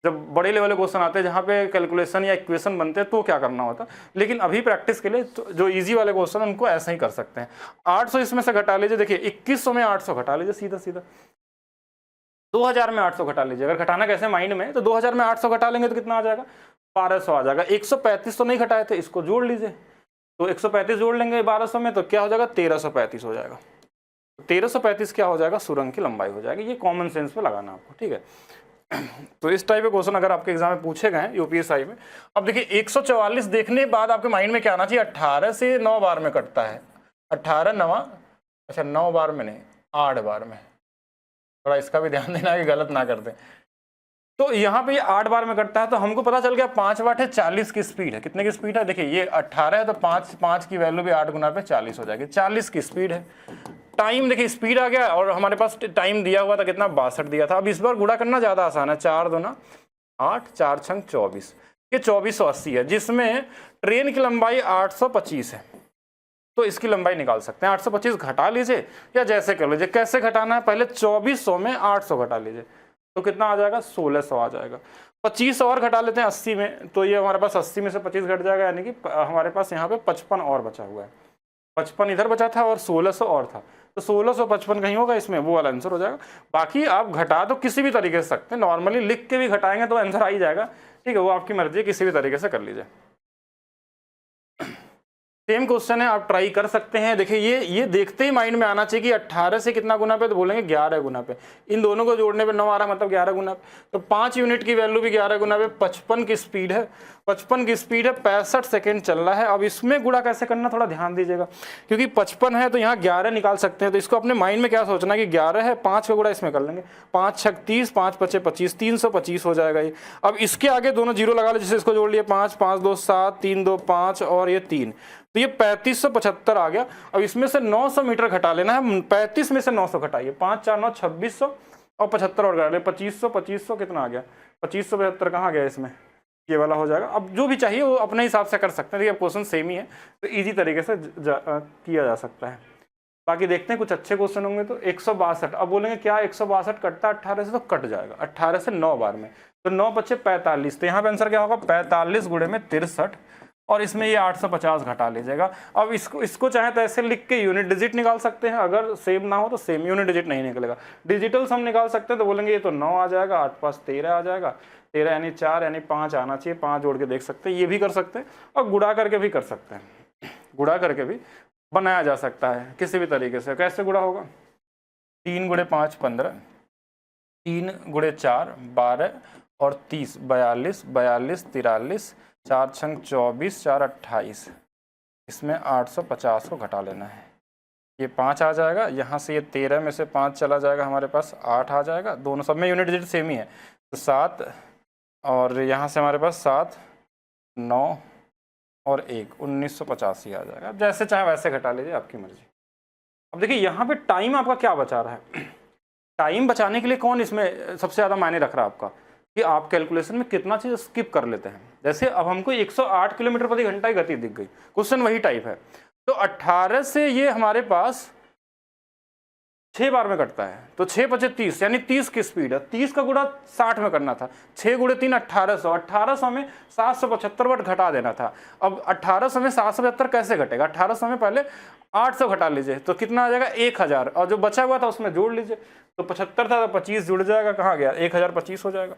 जब बड़े लेवल के क्वेश्चन आते हैं जहाँ पे कैलकुलेशन या इक्वेशन बनते हैं तो क्या करना होता, लेकिन अभी प्रैक्टिस के लिए तो जो इजी वाले क्वेश्चन उनको ऐसा ही कर सकते हैं। 800 इसमें से घटा लीजिए, देखिए 2100 में 800 घटा लीजिए सीधा सीधा, 2000 में 800 घटा लीजिए। अगर घटाना कैसे माइंड में, तो 2000 में 800 घटा लेंगे तो कितना आ जाएगा, 1200 आ जाएगा। 135 तो नहीं घटाए थे, इसको जोड़ लीजिए, तो 135 जोड़ लेंगे 1200 में तो क्या हो जाएगा, 1335 हो जाएगा। 1335 क्या हो जाएगा, सुरंग की लंबाई हो जाएगी। ये कॉमन सेंस पे लगाना आपको, ठीक है। तो इस टाइप के क्वेश्चन अगर आपके एग्जाम में पूछे गए हैं यूपीएसआई में। अब देखिए 144 देखने के बाद आपके माइंड में क्या आना चाहिए, 18 से 9 बार में कटता है, 18 9, अच्छा 9 बार में नहीं 8 बार में, थोड़ा इसका भी ध्यान देना कि गलत ना कर दें। तो यहाँ पे ये 8 बार में कटता है, तो हमको पता चल गया 5 वाट है, 40 की स्पीड है। कितने की स्पीड है, देखिए ये 18 है तो 5 की वैल्यू भी 8 गुना पे 40 हो जाएगी, 40 की स्पीड है। टाइम देखिए स्पीड आ गया और हमारे पास टाइम दिया हुआ था कितना, 62 दिया था। अब इस बार गुणा करना ज़्यादा आसान है, 4 दूना 8, 4 छंग 24, ये 2480 है, जिसमें ट्रेन की लंबाई 825 है, तो इसकी लंबाई निकाल सकते हैं। 825 घटा लीजिए या जैसे कर लीजिए, कैसे घटाना है, पहले 2400 में 800 घटा लीजिए तो कितना आ जाएगा, 1600 आ जाएगा। 25 और घटा लेते हैं 80 में, तो ये हमारे पास 80 में से 25 घट जाएगा, यानी कि हमारे पास यहाँ पे 55 और बचा हुआ है। 55 इधर बचा था और 1600 और था, तो 1655 कहीं होगा इसमें, वो वाला आंसर हो जाएगा। बाकी आप घटा तो किसी भी तरीके से सकते हैं, नॉर्मली लिख के भी घटाएंगे तो आंसर आ ही जाएगा, ठीक है, वो आपकी मर्जी है, किसी भी तरीके से कर लीजिए। सेम क्वेश्चन है, आप ट्राई कर सकते हैं। देखिए ये देखते ही माइंड में आना चाहिए कि 18 से कितना गुना पे, तो बोलेंगे 11 गुना पे। इन दोनों को जोड़ने पे 9 आ रहा, मतलब 11 गुना पे, तो 5 यूनिट की वैल्यू भी 11 गुना पे। 55 की स्पीड है, 55 की स्पीड है, 65 सेकेंड चल रहा है। अब इसमें गुणा कैसे करना थोड़ा ध्यान दीजिएगा, क्योंकि 55 है तो यहाँ 11 निकाल सकते हैं, तो इसको अपने माइंड में क्या सोचना है कि 11 है, 5 का गुणा इसमें कर लेंगे, 5 6 30, 5 5 25, 325 हो जाएगा ये। अब इसके आगे दोनों जीरो लगा ले, जैसे इसको जोड़ लिए 5 5 2 7, 3 2 5 और ये 3, तो ये 3575 आ गया। अब इसमें से 900 मीटर घटा लेना है, 35 में से 900 घटाइए, 5 4 9 2600 और 75 और घटा ले, 2500 कितना आ गया, 2575 कहाँ गया इसमें, ये वाला हो जाएगा। अब जो भी चाहिए वो अपने हिसाब से कर सकते हैं, देखिए क्वेश्चन सेम ही है तो इजी तरीके से किया जा सकता है। बाकी देखते हैं कुछ अच्छे क्वेश्चन होंगे। तो 162, अब बोलेंगे क्या 162 कटता 18 से, तो कट जाएगा 18 से 9 बार में, तो 9 बचे 45, तो यहाँ पे आंसर क्या होगा, 45 गुणे में 63, और इसमें ये 850 घटा लीजिएगा। अब इसको चाहे तो ऐसे लिख के यूनिट डिजिट निकाल सकते हैं, अगर सेम ना हो तो सेम, यूनिट डिजिट नहीं निकलेगा, डिजिटल सम निकाल सकते हैं, तो बोलेंगे ये तो 9 आ जाएगा, 8 5 13 आ जाएगा, 13 यानी 4 यानी 5 आना चाहिए, 5 जोड़ के देख सकते हैं, ये भी कर सकते हैं और गुणा करके भी कर सकते हैं, गुणा करके भी बनाया जा सकता है किसी भी तरीके से। कैसे गुणा होगा, 3 गुणे 5 15, 3 गुणे 4 12 और 30 42 42 43, 4 छंग 24, 4 28, इसमें 850 को घटा लेना है, ये 5 आ जाएगा, यहाँ से ये 13 में से 5 चला जाएगा, हमारे पास 8 आ जाएगा, दोनों सब में यूनिट डिजिट सेम ही है, तो 7 और यहाँ से हमारे पास 7 9 और 1 1985 आ जाएगा। अब जैसे चाहे वैसे घटा लीजिए, आपकी मर्जी। अब देखिए यहाँ पे टाइम आपका क्या बचा रहा है, टाइम बचाने के लिए कौन इसमें सबसे ज़्यादा मायने रख रहा है आपका, कि आप कैलकुलेशन में कितना चीज़ स्किप कर लेते हैं। जैसे अब हमको 108 किलोमीटर प्रति घंटा की गति दिख गई, क्वेश्चन वही टाइप है, तो 18 से ये हमारे पास 6 बार में कटता है, तो 6 5 30 यानी 30 की स्पीड है, 30 का गुणा 60 में करना था, 6 गुणे 3 1800, 1800 में 775 वाट घटा देना था। अब 1800 में 775 कैसे घटेगा, 1800 में पहले 800 घटा लीजिए तो कितना आ जाएगा 1000, और जो बचा हुआ था उसमें जोड़ लीजिए, तो 75 था तो 25 जुड़ जाएगा, कहाँ गया 1025 हो जाएगा।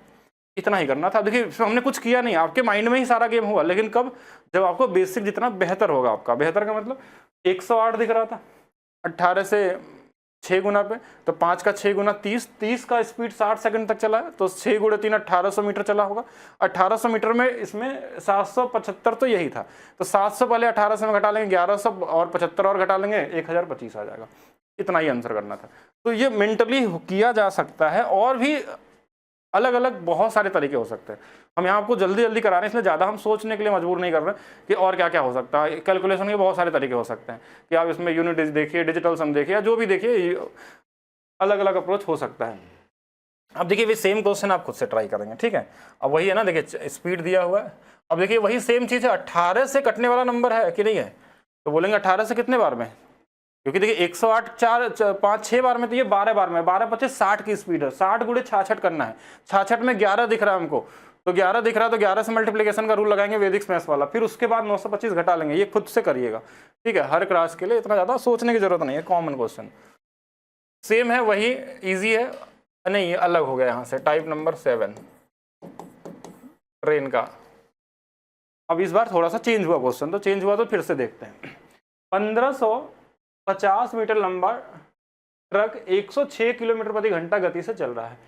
इतना ही करना था। देखिए इसमें हमने कुछ किया नहीं, आपके माइंड में ही सारा गेम हुआ, लेकिन कब, जब आपको बेसिक जितना बेहतर होगा आपका, बेहतर का मतलब 108 दिख रहा था 18 से 6 गुना पे, तो 5 का 6 गुना 30, 30 का स्पीड 60 सेकंड तक चला है, तो 6 गुणे 3 1800 मीटर चला होगा। 1800 मीटर में इसमें 775 तो यही था, तो 700 पहले 1800 में घटा लेंगे, 1100 और 75 और घटा लेंगे, 1025 आ जाएगा। इतना ही आंसर करना था। तो ये मेंटली किया जा सकता है, और भी अलग अलग बहुत सारे तरीके हो सकते हैं। हम यहाँ आपको जल्दी जल्दी करा रहे हैं, इसलिए ज़्यादा हम सोचने के लिए मजबूर नहीं कर रहे कि और क्या क्या हो सकता है। कैलकुलेशन के बहुत सारे तरीके हो सकते हैं कि आप इसमें यूनिट देखिए, डिजिटल सम देखिए, या जो भी देखिए, अलग अलग अप्रोच हो सकता है। अब देखिए वे सेम क्वेश्चन आप खुद से ट्राई करेंगे, ठीक है। अब वही है ना, देखिए स्पीड दिया हुआ है, अब देखिए वही सेम चीज़ है, 18 से कटने वाला नंबर है कि नहीं है, तो बोलेंगे 18 से कितने बार में, क्योंकि देखिए 108 4 5 6 बार में, तो ये 12 बार में, 12 25 60 की स्पीड है, 60 गुणे 66 करना है। 66 में 11 दिख रहा है हमको, तो 11 दिख रहा है तो 11 से मल्टीप्लिकेशन का रूल लगाएंगे वैदिक मैथ्स वाला, फिर उसके बाद 925 घटा लेंगे। ये खुद से करिएगा, ठीक है। हर क्लास के लिए इतना ज़्यादा सोचने की जरूरत नहीं है, कॉमन क्वेश्चन सेम है, वही ईजी है। नहीं, ये अलग हो गया यहाँ से। टाइप नंबर 7 ट्रेन का। अब इस बार थोड़ा सा चेंज हुआ क्वेश्चन, तो चेंज हुआ तो फिर से देखते हैं। 1550 मीटर लंबा ट्रक 106 किलोमीटर प्रति घंटा गति से चल रहा है।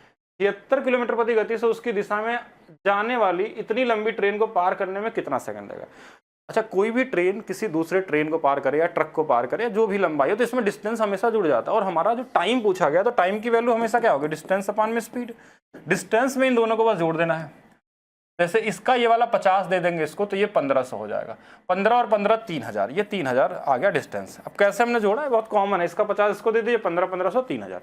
76 किलोमीटर प्रति गति से उसकी दिशा में जाने वाली इतनी लंबी ट्रेन को पार करने में कितना सेकंड लगेगा। अच्छा, कोई भी ट्रेन किसी दूसरे ट्रेन को पार करे या ट्रक को पार करे या जो भी लंबाई हो, तो इसमें डिस्टेंस हमेशा जुड़ जाता है। और हमारा जो टाइम पूछा गया, तो टाइम की वैल्यू हमेशा क्या होगी, डिस्टेंस अपान में स्पीड। डिस्टेंस में इन दोनों को बस जोड़ देना है। जैसे इसका ये वाला 50 दे देंगे इसको, तो ये 1500 हो जाएगा। 15 और 15 3000, ये 3000 आ गया डिस्टेंस। अब कैसे हमने जोड़ा है, बहुत कॉमन है। इसका 50 इसको दे दिए, 15 1500 3000।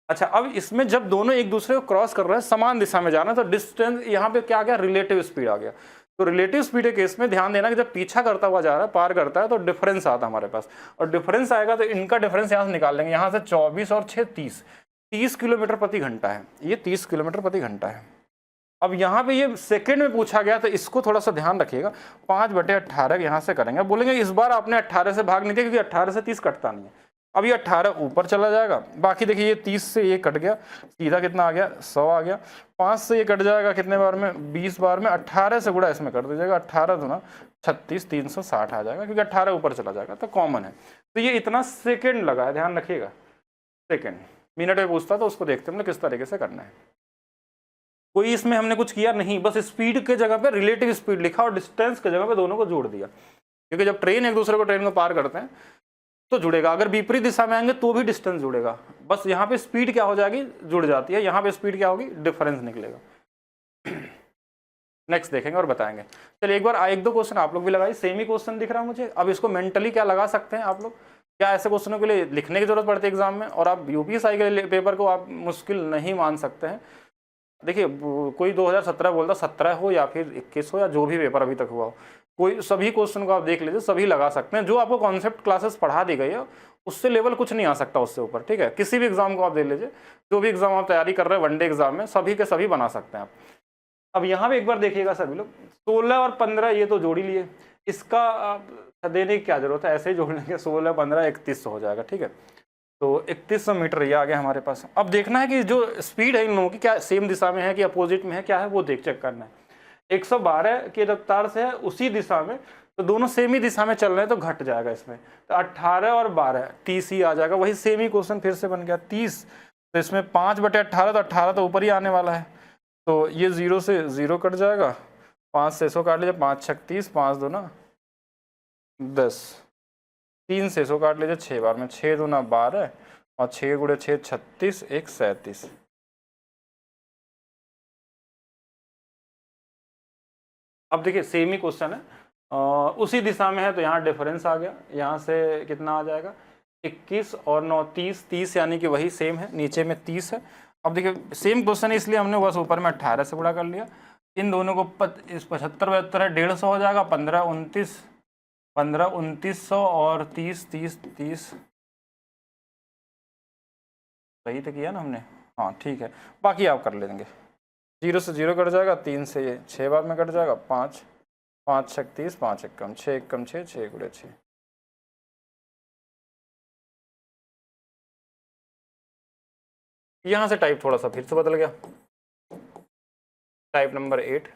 अच्छा, अब इसमें जब दोनों एक दूसरे को क्रॉस कर रहे हैं, समान दिशा में जाना, तो डिस्टेंस यहाँ पे क्या आ गया, रिलेटिव स्पीड आ गया। तो रिलेटिव स्पीड के केस में ध्यान देना कि जब पीछा करता हुआ जा रहा है, पार करता है, तो डिफरेंस आता है हमारे पास, और डिफरेंस आएगा तो इनका डिफरेंस यहाँ से निकाल लेंगे। यहाँ से 24 और 6 30 किलोमीटर प्रति घंटा है, ये 30 किलोमीटर प्रति घंटा है। अब यहाँ पे ये सेकंड में पूछा गया, तो इसको थोड़ा सा ध्यान रखिएगा। 5/18 यहाँ से करेंगे। बोलेंगे इस बार आपने 18 से भाग नहीं दिया, क्योंकि 18 से 30 कटता नहीं है। अब ये 18 ऊपर चला जाएगा, बाकी देखिए ये 30 से ये कट गया, सीधा कितना आ गया, 100 आ गया। 5 से ये कट जाएगा कितने बार में, 20 बार में। 18 से गुणा इसमें कर दीजिएगा, 18 दूना 36, 360 आ जाएगा, क्योंकि 18 ऊपर चला जाएगा, तो कॉमन है। तो ये इतना सेकेंड लगा है, ध्यान रखिएगा। सेकेंड, मिनट में पूछता तो उसको देखते हैं किस तरीके से करना है। कोई इसमें हमने कुछ किया नहीं, बस स्पीड के जगह पे रिलेटिव स्पीड लिखा और डिस्टेंस के जगह पे दोनों को जोड़ दिया, क्योंकि जब ट्रेन एक दूसरे को ट्रेन को पार करते हैं तो जुड़ेगा। अगर विपरीत दिशा में आएंगे तो भी डिस्टेंस जुड़ेगा, बस यहाँ पे स्पीड क्या हो जाएगी, जुड़ जाती है। यहाँ पे स्पीड क्या होगी, डिफरेंस निकलेगा। नेक्स्ट देखेंगे और बताएंगे। चलिए एक बार एक दो क्वेश्चन आप लोग भी लगाइए, सेम ही क्वेश्चन दिख रहा है मुझे। अब इसको मेंटली क्या लगा सकते हैं आप लोग, क्या ऐसे क्वेश्चनों के लिए लिखने की जरूरत पड़ती है एग्जाम में, और आप यूपीएससी के पेपर को आप मुश्किल नहीं मान सकते हैं। देखिए कोई 2017 बोलता 17 हो या फिर 21 हो या जो भी पेपर अभी तक हुआ हो, कोई सभी क्वेश्चन को आप देख लीजिए, सभी लगा सकते हैं। जो आपको कॉन्सेप्ट क्लासेस पढ़ा दी गई है उससे लेवल कुछ नहीं आ सकता उससे ऊपर, ठीक है। किसी भी एग्जाम को आप दे लीजिए, जो भी एग्जाम आप तैयारी कर रहे हैं वनडे एग्जाम में, सभी के सभी बना सकते हैं आप। अब यहाँ पे एक बार देखिएगा सभी लोग, 16 और 15 ये तो जोड़ ही लिए, इसका देने की क्या जरूरत है, ऐसे ही जोड़ लेंगे। 16 15 3100 हो जाएगा, ठीक है। तो 3100 मीटर ये आ गया हमारे पास। अब देखना है कि जो स्पीड है इन लोगों की क्या सेम दिशा में है कि अपोजिट में है, क्या है वो चेक करना है। 112 की रफ्तार से है उसी दिशा में, तो दोनों सेम ही दिशा में चल रहे हैं, तो घट जाएगा इसमें। तो 18 और 12 30 ही आ जाएगा, वही सेम ही क्वेश्चन फिर से बन गया 30। तो इसमें 5/18, तो 18 तो ऊपर ही आने वाला है, तो ये 0 से 0 कट जाएगा। 5 से 100 काट लीजिए, 5 6 30, 5 2 10, 3 से 100 काट लीजिए 6 बार में, 6 2 12 और 6 गुणे 6 36, 1 37। अब देखिए सेम ही क्वेश्चन है, उसी दिशा में है, तो यहाँ डिफरेंस आ गया। यहाँ से कितना आ जाएगा, 21 और 9 30, 30 यानी कि वही सेम है, नीचे में 30 है। अब देखिए सेम क्वेश्चन है, इसलिए हमने बस ऊपर में 18 से गुणा कर लिया। इन दोनों को 75 72 150 हो जाएगा। 15 29 2900 और 30 30 30, सही तो किया ना हमने, हाँ ठीक है। बाकी आप कर लेंगे, 0 से 0 कट जाएगा, 3 से ये 6 बार में कट जाएगा। 5 5 6 30, 5 1 कम 6 1 कम 6, 6 गुणे 6। यहाँ से टाइप थोड़ा सा फिर से बदल गया। टाइप नंबर 8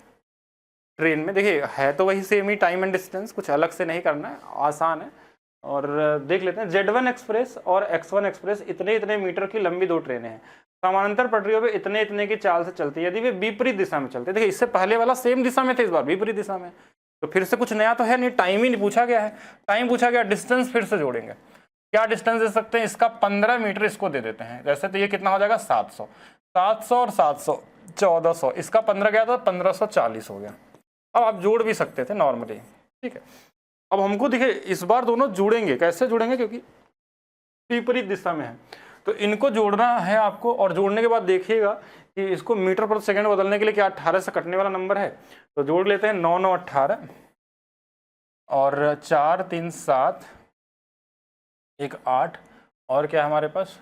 ट्रेन में देखिए है तो वही same he, time and distance, कुछ अलग से नहीं करना है, आसान है। और देख लेते हैं, Z1 एक्सप्रेस और X1 एक्सप्रेस इतने इतने मीटर की लंबी दो ट्रेनें हैं, समानांतर पटरियों पे इतने इतने की चाल से चलती है, यदि वे विपरीत दिशा में चलते हैं। देखिए इससे पहले वाला सेम दिशा में थे, इस बार विपरीत दिशा में, तो फिर से कुछ नया तो है नहीं, टाइम ही नहीं पूछा गया है। टाइम पूछा गया, डिस्टेंस फिर से जोड़ेंगे। क्या डिस्टेंस दे सकते हैं, इसका 15 मीटर इसको दे देते हैं जैसे, तो ये कितना हो जाएगा 700, 700 और 700 1400, इसका 15 गया था 1540 हो गया। अब आप जोड़ भी सकते थे नॉर्मली, ठीक है। अब हमको देखिए इस बार दोनों जुड़ेंगे, कैसे जुड़ेंगे, क्योंकि विपरीत दिशा में है, तो इनको जोड़ना है आपको। और जोड़ने के बाद देखिएगा कि इसको मीटर पर सेकंड बदलने के लिए क्या 18 से कटने वाला नंबर है, तो जोड़ लेते हैं। 9 9 18 और 4 3 7 एक 8 और क्या है हमारे पास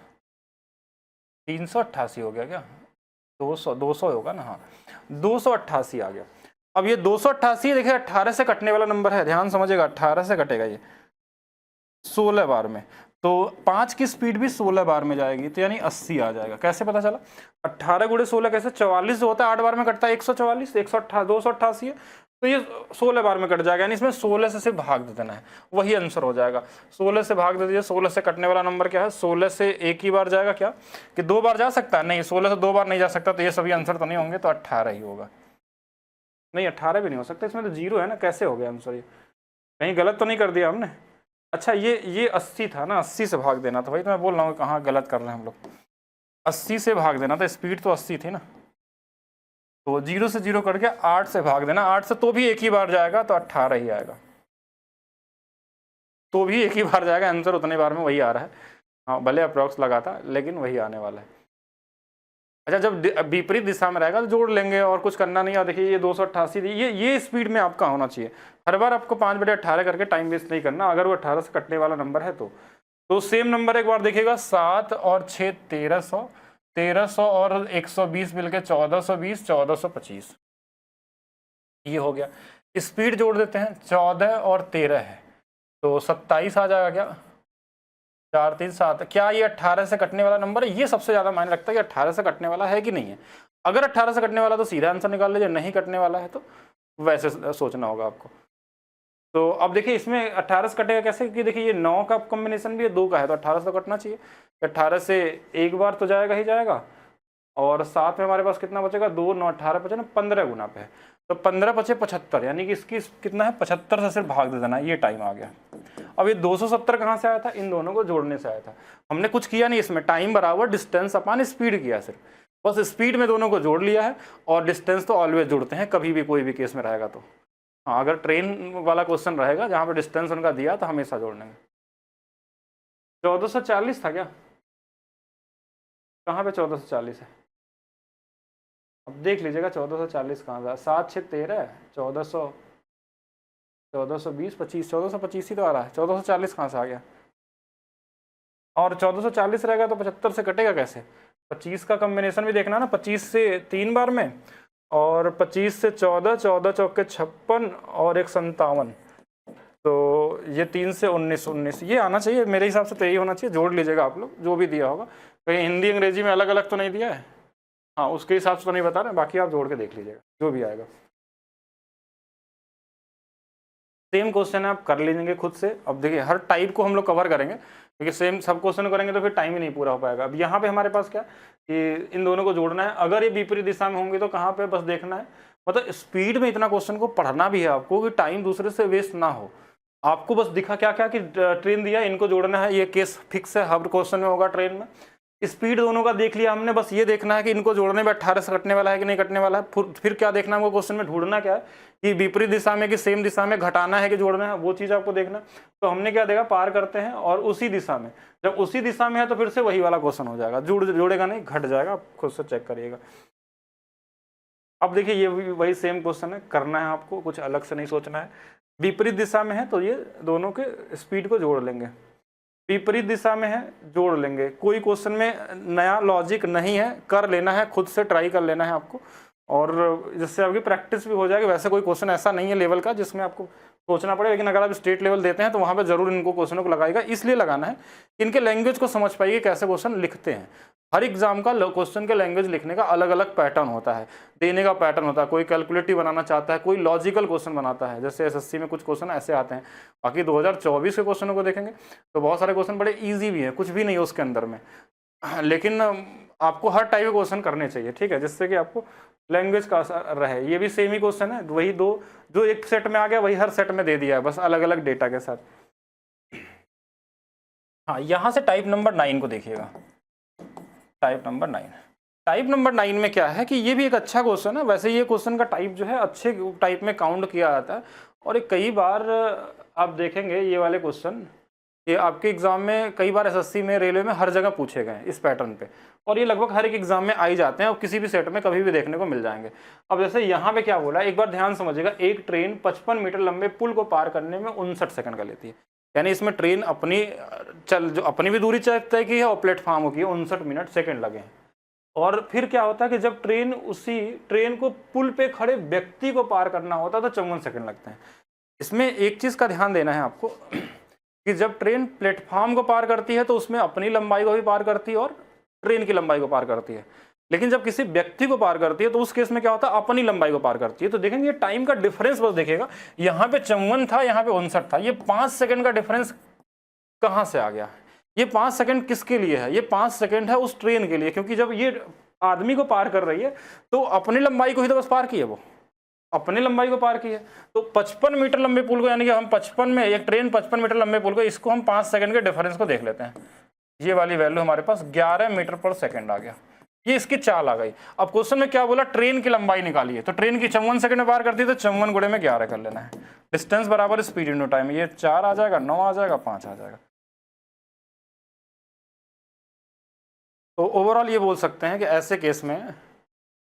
388 हो गया क्या 200 होगा ना, हाँ 288 आ गया। अब ये 288 देखिए 18 से कटने वाला नंबर है, ध्यान समझिएगा 18 से कटेगा ये 16 बार में, तो 5 की स्पीड भी 16 बार में जाएगी, तो यानी 80 आ जाएगा। कैसे पता चला 18 गुणे 16 कैसे 44 जो होता है 8 बार में कटता है 144, 288 है, तो ये 16 बार में कट जाएगा, यानी इसमें 16 से सिर्फ भाग दे देना है, वही आंसर हो जाएगा। 16 से भाग दे दीजिए, 16 से कटने वाला नंबर क्या है 16 से एक ही बार जाएगा क्या कि 2 बार जा सकता है, नहीं 16 से 2 बार नहीं जा सकता, तो ये सभी आंसर तो नहीं होंगे, तो 18 ही होगा। नहीं 18 भी नहीं हो सकता, इसमें तो 0 है ना, कैसे हो गया आंसर ये, कहीं गलत तो नहीं कर दिया हमने। अच्छा ये 80 था ना, 80 से भाग देना था, भाई तो मैं बोल रहा हूँ कहाँ गलत कर रहे हैं हम लोग, 80 से भाग देना था, स्पीड तो 80 थी ना, तो 0 से 0 करके 8 से भाग देना, 8 से तो भी एक ही बार जाएगा, तो 18 ही आएगा, तो भी एक ही बार जाएगा, आंसर उतने बार में वही आ रहा है, हाँ भले अप्रॉक्स लगा था लेकिन वही आने वाला है। अच्छा जब विपरीत दिशा में रहेगा तो जोड़ लेंगे और कुछ करना नहीं है। देखिए ये 288 ये स्पीड में आपका होना चाहिए, हर बार आपको 5/18 करके टाइम वेस्ट नहीं करना, अगर वो 18 से कटने वाला नंबर है तो सेम नंबर एक बार देखिएगा 7 और 6 1300, 1300 और 120 मिलके 1420, 1425 ये हो गया। स्पीड जोड़ देते हैं, 14 और 13 है तो 27 आ जाएगा क्या, 4 3 7। क्या ये 18 से कटने वाला नंबर है, ये सबसे ज्यादा मायने रखता है कि 18 से कटने वाला है कि नहीं है। अगर 18 से कटने वाला तो सीधा आंसर निकाल लीजिए, नहीं कटने वाला है तो वैसे सोचना होगा आपको। तो अब देखिए इसमें 18 से कटेगा कैसे, क्योंकि देखिए ये 9 का कॉम्बिनेशन भी है, 2 का है, तो 18 से तो कटना चाहिए, 18 से एक बार तो जाएगा ही जाएगा, और साथ में हमारे पास कितना बचेगा 2 9 18 बचे ना, 15 गुना पे है, तो 15 बचे 75, यानी कि इसकी कितना है 75 से सिर्फ भाग दे देना, ये टाइम आ गया। अब ये 270 कहाँ से आया था, इन दोनों को जोड़ने से आया था, हमने कुछ किया नहीं इसमें, टाइम बराबर डिस्टेंस अपॉन स्पीड किया सिर्फ, बस स्पीड में दोनों को जोड़ लिया है, और डिस्टेंस तो ऑलवेज जोड़ते हैं कभी भी कोई भी केस में रहेगा तो। हाँ अगर ट्रेन वाला क्वेश्चन रहेगा जहाँ पे डिस्टेंस उनका दिया तो हमेशा जोड़ लेंगे। 1440 था क्या, कहाँ पे 1440 है, अब देख लीजिएगा 1440 कहाँ था, 7 6 13 1400 1420 25 1425 ही तो आ रहा है, 1440 कहाँ से आ गया, और 1440 रहेगा तो 75 से कटेगा कैसे, 25 का कॉम्बिनेशन भी देखना ना, 25 से 3 बार में, और 25 से 14, 14 चौके 56 और 1 57, तो ये 3 से 19 19 ये आना चाहिए मेरे हिसाब से, तो यही होना चाहिए, जोड़ लीजिएगा आप लोग जो भी दिया होगा, कहीं हिंदी अंग्रेजी में अलग अलग तो नहीं दिया है, हाँ उसके हिसाब से तो नहीं बता रहे, बाकी आप जोड़ के देख लीजिएगा जो भी आएगा। सेम क्वेश्चन है, आप कर लीजिएंगे खुद से। अब देखिए हर टाइप को हम लोग कवर करेंगे, क्योंकि सेम सब क्वेश्चन करेंगे तो फिर टाइम ही नहीं पूरा हो पाएगा। अब यहाँ पे हमारे पास क्या कि इन दोनों को जोड़ना है, अगर ये विपरीत दिशा में होंगे तो कहाँ पे बस देखना है, मतलब स्पीड में इतना क्वेश्चन को पढ़ना भी है आपको कि टाइम दूसरे से वेस्ट ना हो। आपको बस दिखा क्या क्या कि ट्रेन दिया, इनको जोड़ना है, ये केस फिक्स है, हर क्वेश्चन में होगा ट्रेन में। स्पीड दोनों का देख लिया हमने, बस ये देखना है कि इनको जोड़ने में 18 से कटने वाला है कि नहीं कटने वाला है। फिर क्या देखना है हमको क्वेश्चन में, ढूंढना क्या है कि विपरीत दिशा में कि सेम दिशा में घटाना है कि जोड़ना है, वो चीज़ आपको देखना। तो हमने क्या देखा, पार करते हैं और उसी दिशा में, जब उसी दिशा में है तो फिर से वही वाला क्वेश्चन हो जाएगा, जोड़ेगा नहीं, घट जाएगा, आप खुद से चेक करिएगा। अब देखिए ये वही सेम क्वेश्चन है, करना है आपको, कुछ अलग से नहीं सोचना है। विपरीत दिशा में है तो ये दोनों के स्पीड को जोड़ लेंगे, विपरीत दिशा में है जोड़ लेंगे, कोई क्वेश्चन में नया लॉजिक नहीं है, कर लेना है, खुद से ट्राई कर लेना है आपको, और जिससे आपकी प्रैक्टिस भी हो जाएगी। वैसे कोई क्वेश्चन ऐसा नहीं है लेवल का जिसमें आपको सोचना पड़े, लेकिन अगर आप स्टेट लेवल देते हैं तो वहाँ पे जरूर इनको क्वेश्चनों को लगाएगा, इसलिए लगाना है इनके लैंग्वेज को समझ पाइए कैसे क्वेश्चन लिखते हैं। हर एग्जाम का क्वेश्चन के लैंग्वेज लिखने का अलग अलग पैटर्न होता है, देने का पैटर्न होता है, कोई कैलकुलेटिव बनाना चाहता है, कोई लॉजिकल क्वेश्चन बनाता है, जैसे एसएससी में कुछ क्वेश्चन ऐसे आते हैं। बाकी 2024 के क्वेश्चनों को देखेंगे तो बहुत सारे क्वेश्चन बड़े ईजी भी हैं, कुछ भी नहीं है उसके अंदर में, लेकिन आपको हर टाइप के क्वेश्चन करने चाहिए, ठीक है, जिससे कि आपको लैंग्वेज का असर रहे। ये भी सेम ही क्वेश्चन है, वही दो जो एक सेट में आ गया वही हर सेट में दे दिया है, बस अलग अलग डेटा के साथ। हाँ यहाँ से टाइप नंबर 9 को देखिएगा, टाइप नंबर 9। टाइप नंबर 9 में क्या है कि ये भी एक अच्छा क्वेश्चन है। वैसे ये क्वेश्चन का टाइप जो है अच्छे टाइप में काउंट किया जाता है, और कई बार आप देखेंगे ये वाले क्वेश्चन, ये आपके एग्जाम में कई बार एसएससी में, रेलवे में हर जगह पूछे गए इस पैटर्न पे, और ये लगभग हर एक एग्जाम में आ ही जाते हैं, और किसी भी सेट में कभी भी देखने को मिल जाएंगे। अब जैसे यहाँ पे क्या बोला, एक बार ध्यान समझिएगा, एक ट्रेन 55 मीटर लंबे पुल को पार करने में 59 सेकंड का लेती है। यानी इसमें ट्रेन अपनी जो अपनी भी दूरी तय की है और प्लेटफॉर्म की 59 मिनट सेकंड लगे हैं। और फिर क्या होता है कि जब ट्रेन को पुल पे खड़े व्यक्ति को पार करना होता है तो 54 सेकंड लगते हैं। इसमें एक चीज़ का ध्यान देना है आपको कि जब ट्रेन प्लेटफॉर्म को पार करती है तो उसमें अपनी लंबाई को भी पार करती है और ट्रेन की लंबाई को पार करती है, लेकिन जब किसी व्यक्ति को पार करती है तो उस केस में क्या होता है, अपनी लंबाई को पार करती है। तो देखेंगे ये टाइम का डिफरेंस बस देखिएगा, यहाँ पे 54 था, यहाँ पे 59 था, ये 5 सेकंड का डिफरेंस कहाँ से आ गया? ये 5 सेकंड किसके लिए है? ये 5 सेकंड है उस ट्रेन के लिए, क्योंकि जब ये आदमी को पार कर रही है तो अपनी लंबाई को ही तो बस पार की है, वो अपनी लंबाई को पार की है। तो 55 मीटर लंबे पुल को, यानी कि हम 55 में एक ट्रेन 55 मीटर लंबे पुल को, इसको हम 5 सेकंड के डिफरेंस को देख लेते हैं। ये वाली वैल्यू हमारे पास 11 मीटर पर सेकंड आ गया, ये इसकी चाल आ गई। अब क्वेश्चन में क्या बोला, ट्रेन की लंबाई निकालिए, तो ट्रेन की 54 सेकंड में पार करती है तो 54 गुणे में 11 कर लेना है। डिस्टेंस बराबर स्पीड इंटू टाइम, ये 4 आ जाएगा, 9 आ जाएगा, 5 आ जाएगा। तो ओवरऑल ये बोल सकते हैं कि ऐसे केस में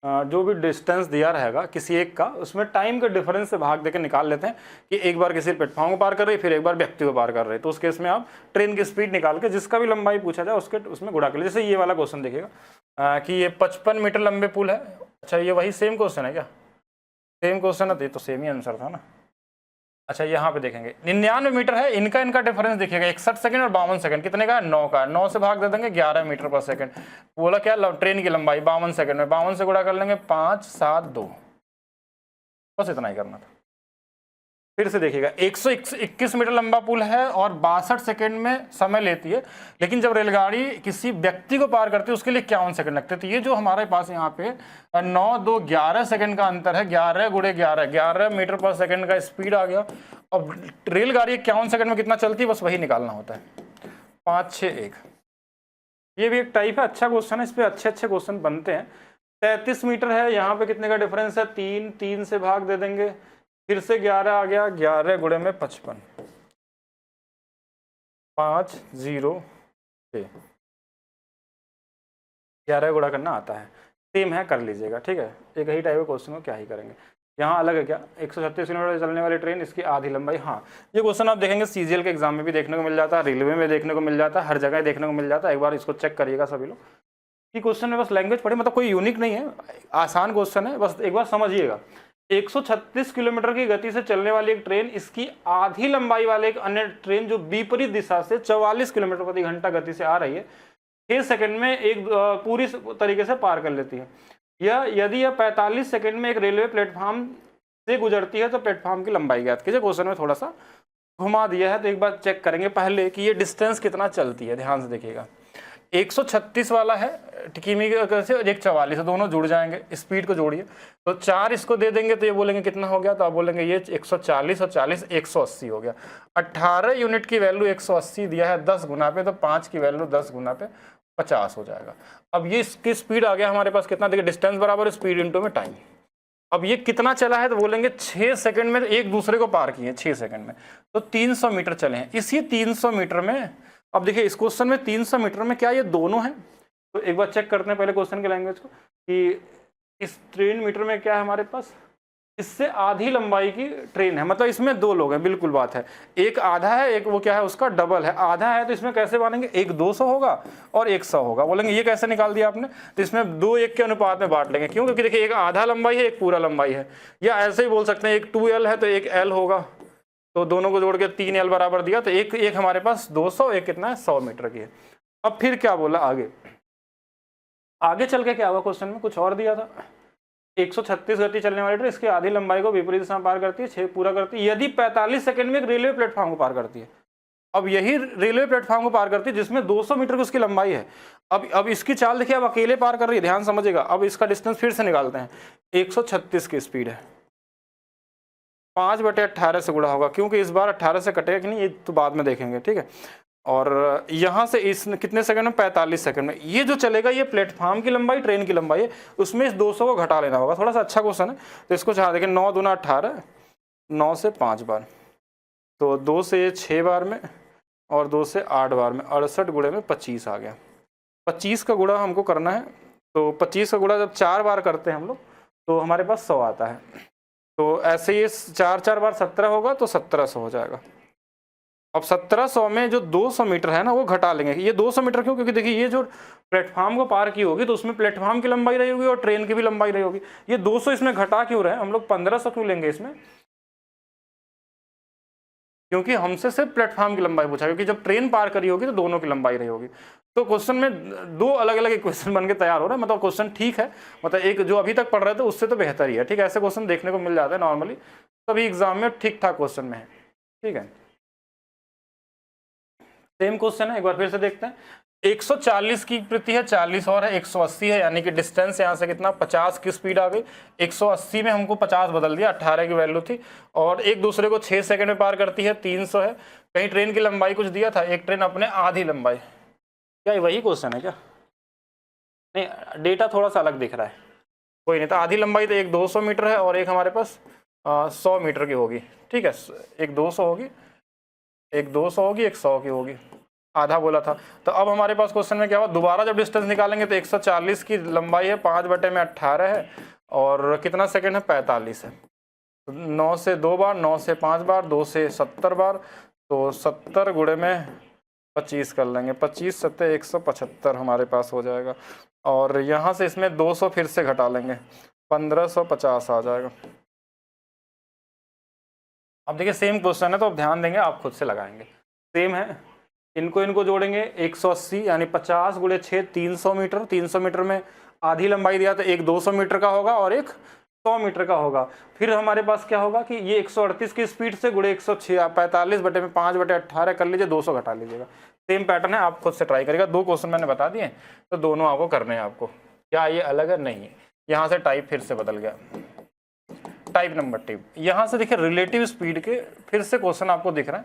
जो भी डिस्टेंस दिया रहेगा किसी एक का, उसमें टाइम के डिफरेंस से भाग देकर निकाल लेते हैं कि एक बार किसी प्लेटफॉर्म को पार कर रही है, फिर एक बार व्यक्ति को पार कर रही है। तो उस केस में आप ट्रेन की स्पीड निकाल के जिसका भी लंबाई पूछा जाए उसके उसमें गुणा कर लीजिए। जैसे ये वाला क्वेश्चन देखिएगा कि ये 55 मीटर लंबे पुल है। अच्छा, ये वही सेम क्वेश्चन है क्या? सेम क्वेश्चन है तो सेम ही आंसर था ना। अच्छा, यहाँ पे देखेंगे 99 मीटर है, इनका डिफरेंस देखिएगा 61 सेकंड और 52 सेकंड, कितने का है? 9 का। 9 से भाग दे देंगे 11 मीटर पर सेकंड। बोला क्या, ट्रेन की लंबाई 52 सेकंड में 52 से गुणा कर लेंगे 5, 7, 2, बस इतना ही करना था। फिर से देखिएगा 121 मीटर लंबा पुल है और 62 सेकंड में समय लेती है, लेकिन जब रेलगाड़ी किसी व्यक्ति को पार करती है उसके लिए 51 सेकंड लगते हैं। तो ये जो हमारे पास यहाँ पे 9, 2, 11 सेकंड का अंतर है, 11 गुणे 11, 11 मीटर पर सेकंड का स्पीड आ गया। अब रेलगाड़ी 51 सेकंड में कितना चलती है, बस वही निकालना होता है। 5, 6, 1। ये भी एक टाइप है, अच्छा क्वेश्चन है, इस पर अच्छे क्वेश्चन बनते हैं। 33 मीटर है, यहाँ पे कितने का डिफरेंस है? 3 से भाग दे देंगे, फिर से 11 आ गया, 11 गुणे में 55, 5, 0, 6, 11 गुणा करना आता है, सेम है, कर लीजिएगा, ठीक है। एक ही टाइप के क्वेश्चन को क्या ही करेंगे। यहाँ अलग है क्या? 136 किलोमीटर चलने वाली ट्रेन, इसकी आधी लंबाई। हाँ, ये क्वेश्चन आप देखेंगे सीजीएल के एग्जाम में भी देखने को मिल जाता है, रेलवे में देखने को मिल जाता है, हर जगह देखने को मिल जाता है। एक बार इसको चेक करिएगा सभी लोग कि क्वेश्चन में बस लैंग्वेज पढ़े, मतलब कोई यूनिक नहीं है, आसान क्वेश्चन है, बस एक बार समझिएगा। 136 किलोमीटर की गति से चलने वाली एक ट्रेन, इसकी आधी लंबाई वाले एक अन्य ट्रेन जो विपरीत दिशा से 44 किलोमीटर प्रति घंटा गति से आ रही है, 6 सेकंड में एक पूरी तरीके से पार कर लेती है। यदि यह 45 सेकंड में एक रेलवे प्लेटफॉर्म से गुजरती है तो प्लेटफॉर्म की लंबाई ज्ञात कीजिए। क्वेश्चन में थोड़ा सा घुमा दिया है, तो एक बार चेक करेंगे पहले कि ये डिस्टेंस कितना चलती है। ध्यान से देखिएगा, 136 वाला है किमी से, 144 दोनों जुड़ जाएंगे, स्पीड को जोड़िए तो 4 इसको दे देंगे तो ये बोलेंगे कितना हो गया, तो आप बोलेंगे ये 140 और 40 180 हो गया। 18 यूनिट की वैल्यू 180 दिया है 10 गुना पे, तो 5 की वैल्यू 10 गुना पे 50 हो जाएगा। अब ये इसकी स्पीड आ गया हमारे पास कितना, देखिए डिस्टेंस बराबर स्पीड इंटू में टाइम। अब ये कितना चला है, तो बोलेंगे 6 सेकंड में एक दूसरे को पार किए, 6 सेकंड में, तो 300 मीटर चले हैं। इसी 300 मीटर में, अब देखिए इस क्वेश्चन में 300 मीटर में क्या ये दोनों हैं, तो एक बार चेक करते हैं पहले क्वेश्चन के लैंग्वेज को कि इस ट्रेन मीटर में क्या है हमारे पास, इससे आधी लंबाई की ट्रेन है, मतलब इसमें 2 लोग हैं, बिल्कुल बात है। एक आधा है, एक वो क्या है उसका डबल है। आधा है तो इसमें कैसे बांटेंगे, एक 200 होगा और एक 100 होगा। बोलेंगे ये कैसे निकाल दिया आपने, तो इसमें 2 1 के अनुपात में बांट लेंगे। क्यों? क्योंकि देखिए एक आधा लंबाई है, एक पूरा लंबाई है। या ऐसे ही बोल सकते हैं एक 2L है तो एक L होगा, तो दोनों को जोड़ के 3L बराबर दिया, तो एक हमारे पास 200, एक कितना है 100 मीटर की है। अब फिर क्या बोला आगे चल के क्या हुआ, क्वेश्चन में कुछ और दिया था। 136 गति चलने वाली ट्रेन इसकी आधी लंबाई को विपरीत दिशा में पार करती है, 6 पूरा करती है, यदि 45 सेकंड में एक रेलवे प्लेटफॉर्म को पार करती है। अब यही रेलवे प्लेटफॉर्म को पार करती है जिसमें 200 मीटर की उसकी लंबाई है। अब इसकी चाल देखिए, अब अकेले पार कर रही है, ध्यान समझिएगा। अब इसका डिस्टेंस फिर से निकालते हैं। 136 की स्पीड है, 5/18 से गुणा होगा, क्योंकि इस बार 18 से कटेगा कि नहीं ये तो बाद में देखेंगे, ठीक है। और यहाँ से इस कितने सेकंड में, 45 सेकंड में ये जो चलेगा, ये प्लेटफॉर्म की लंबाई, ट्रेन की लंबाई है, उसमें इस 200 को घटा लेना होगा। थोड़ा सा अच्छा क्वेश्चन है, तो इसको चाह देखें। 9 दूना 18, 9 से 5 बार, तो 2 से 6 बार में और 2 से 8 बार में, 68 गुणे में 25 आ गया। 25 का गुणा हमको करना है, तो 25 का गुणा जब 4 बार करते हैं हम लोग तो हमारे पास 100 आता है। तो ऐसे ये 4 4 बार 17 होगा, तो 1700 हो जाएगा। अब 1700 में जो 200 मीटर है ना वो घटा लेंगे। ये 200 मीटर क्यों? क्योंकि देखिए ये जो प्लेटफॉर्म को पार की होगी तो उसमें प्लेटफॉर्म की लंबाई रही होगी और ट्रेन की भी लंबाई रही होगी। ये 200 इसमें घटा क्यों रहे? हम लोग 1500 क्यों लेंगे इसमें? क्योंकि हमसे सिर्फ प्लेटफॉर्म की लंबाई पूछा, क्योंकि जब ट्रेन पार करी होगी तो दोनों की लंबाई रही होगी। तो क्वेश्चन में दो अलग अलग इक्वेशन बन के तैयार हो रहा है। मतलब क्वेश्चन ठीक है, मतलब एक जो अभी तक पढ़ रहे थे उससे तो बेहतर ही है। ठीक है, ऐसे क्वेश्चन देखने को मिल जाते हैं नॉर्मली, सभी एग्जाम में ठीक ठाक क्वेश्चन में है। ठीक है, सेम क्वेश्चन है, एक बार फिर से देखते हैं। 140 की प्रति है, 40 और है, 180 है, यानी कि डिस्टेंस यहाँ से कितना 50 की स्पीड आ गई। 180 में हमको 50 बदल दिया, 18 की वैल्यू थी, और एक दूसरे को 6 सेकंड में पार करती है, 300 है। कहीं ट्रेन की लंबाई कुछ दिया था, एक ट्रेन अपने आधी लंबाई, क्या वही क्वेश्चन है क्या? नहीं, डेटा थोड़ा सा अलग दिख रहा है, कोई नहीं। तो आधी लंबाई तो एक 200 मीटर है और एक हमारे पास 100 मीटर की होगी। ठीक है, एक 200 होगी, एक 200 होगी, एक 100 की होगी, आधा बोला था। तो अब हमारे पास क्वेश्चन में क्या हुआ, दोबारा जब डिस्टेंस निकालेंगे तो 140 की लंबाई है, 5/18 है, और कितना सेकंड है, 45 है। 9 से 2 बार, 9 से 5 बार, 2 से 70 बार, तो 70 गुणे में 25 कर लेंगे, 25 सत्ते 175 हमारे पास हो जाएगा। और यहाँ से इसमें 200 फिर से घटा लेंगे, 1550 आ जाएगा। अब देखिए सेम क्वेश्चन है तो अब ध्यान देंगे, आप खुद से लगाएंगे, सेम है। इनको जोड़ेंगे, 180 यानी 50 गुणे 6 300 मीटर। 300 मीटर में आधी लंबाई दिया तो एक 200 मीटर का होगा और एक 100 मीटर का होगा। फिर हमारे पास क्या होगा कि ये 138 की स्पीड से गुणे 106, 45/5/18 कर लीजिए, 200 घटा लीजिएगा। सेम पैटर्न है, आप खुद से ट्राई करिएगा। 2 क्वेश्चन मैंने बता दिए, तो दोनों आपको करने हैं। आपको क्या ये अलग है? नहीं है। यहाँ से टाइप फिर से बदल गया, टाइप नंबर टिप। यहाँ से देखिए रिलेटिव स्पीड के फिर से क्वेश्चन आपको दिख रहा है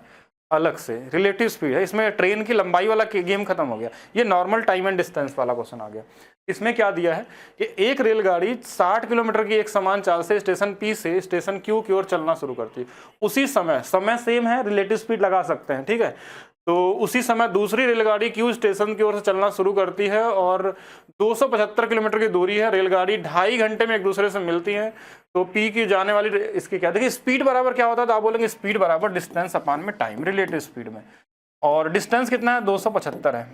अलग से। रिलेटिव स्पीड है, इसमें ट्रेन की लंबाई वाला गेम खत्म हो गया, ये नॉर्मल टाइम एंड डिस्टेंस वाला क्वेश्चन आ गया। इसमें क्या दिया है कि एक रेलगाड़ी 60 किलोमीटर की एक समान चाल से स्टेशन पी से स्टेशन क्यू की ओर चलना शुरू करती है। उसी समय सेम है, रिलेटिव स्पीड लगा सकते हैं। ठीक है, तो उसी समय दूसरी रेलगाड़ी क्यू स्टेशन की ओर से चलना शुरू करती है और 275 किलोमीटर की दूरी है। रेलगाड़ी 2.5 घंटे में एक दूसरे से मिलती है। तो पी की जाने वाली इसकी क्या, देखिए स्पीड बराबर क्या होता है, तो आप बोलेंगे स्पीड बराबर डिस्टेंस अपान में टाइम, रिलेटिव स्पीड में। और डिस्टेंस कितना है, 275 है,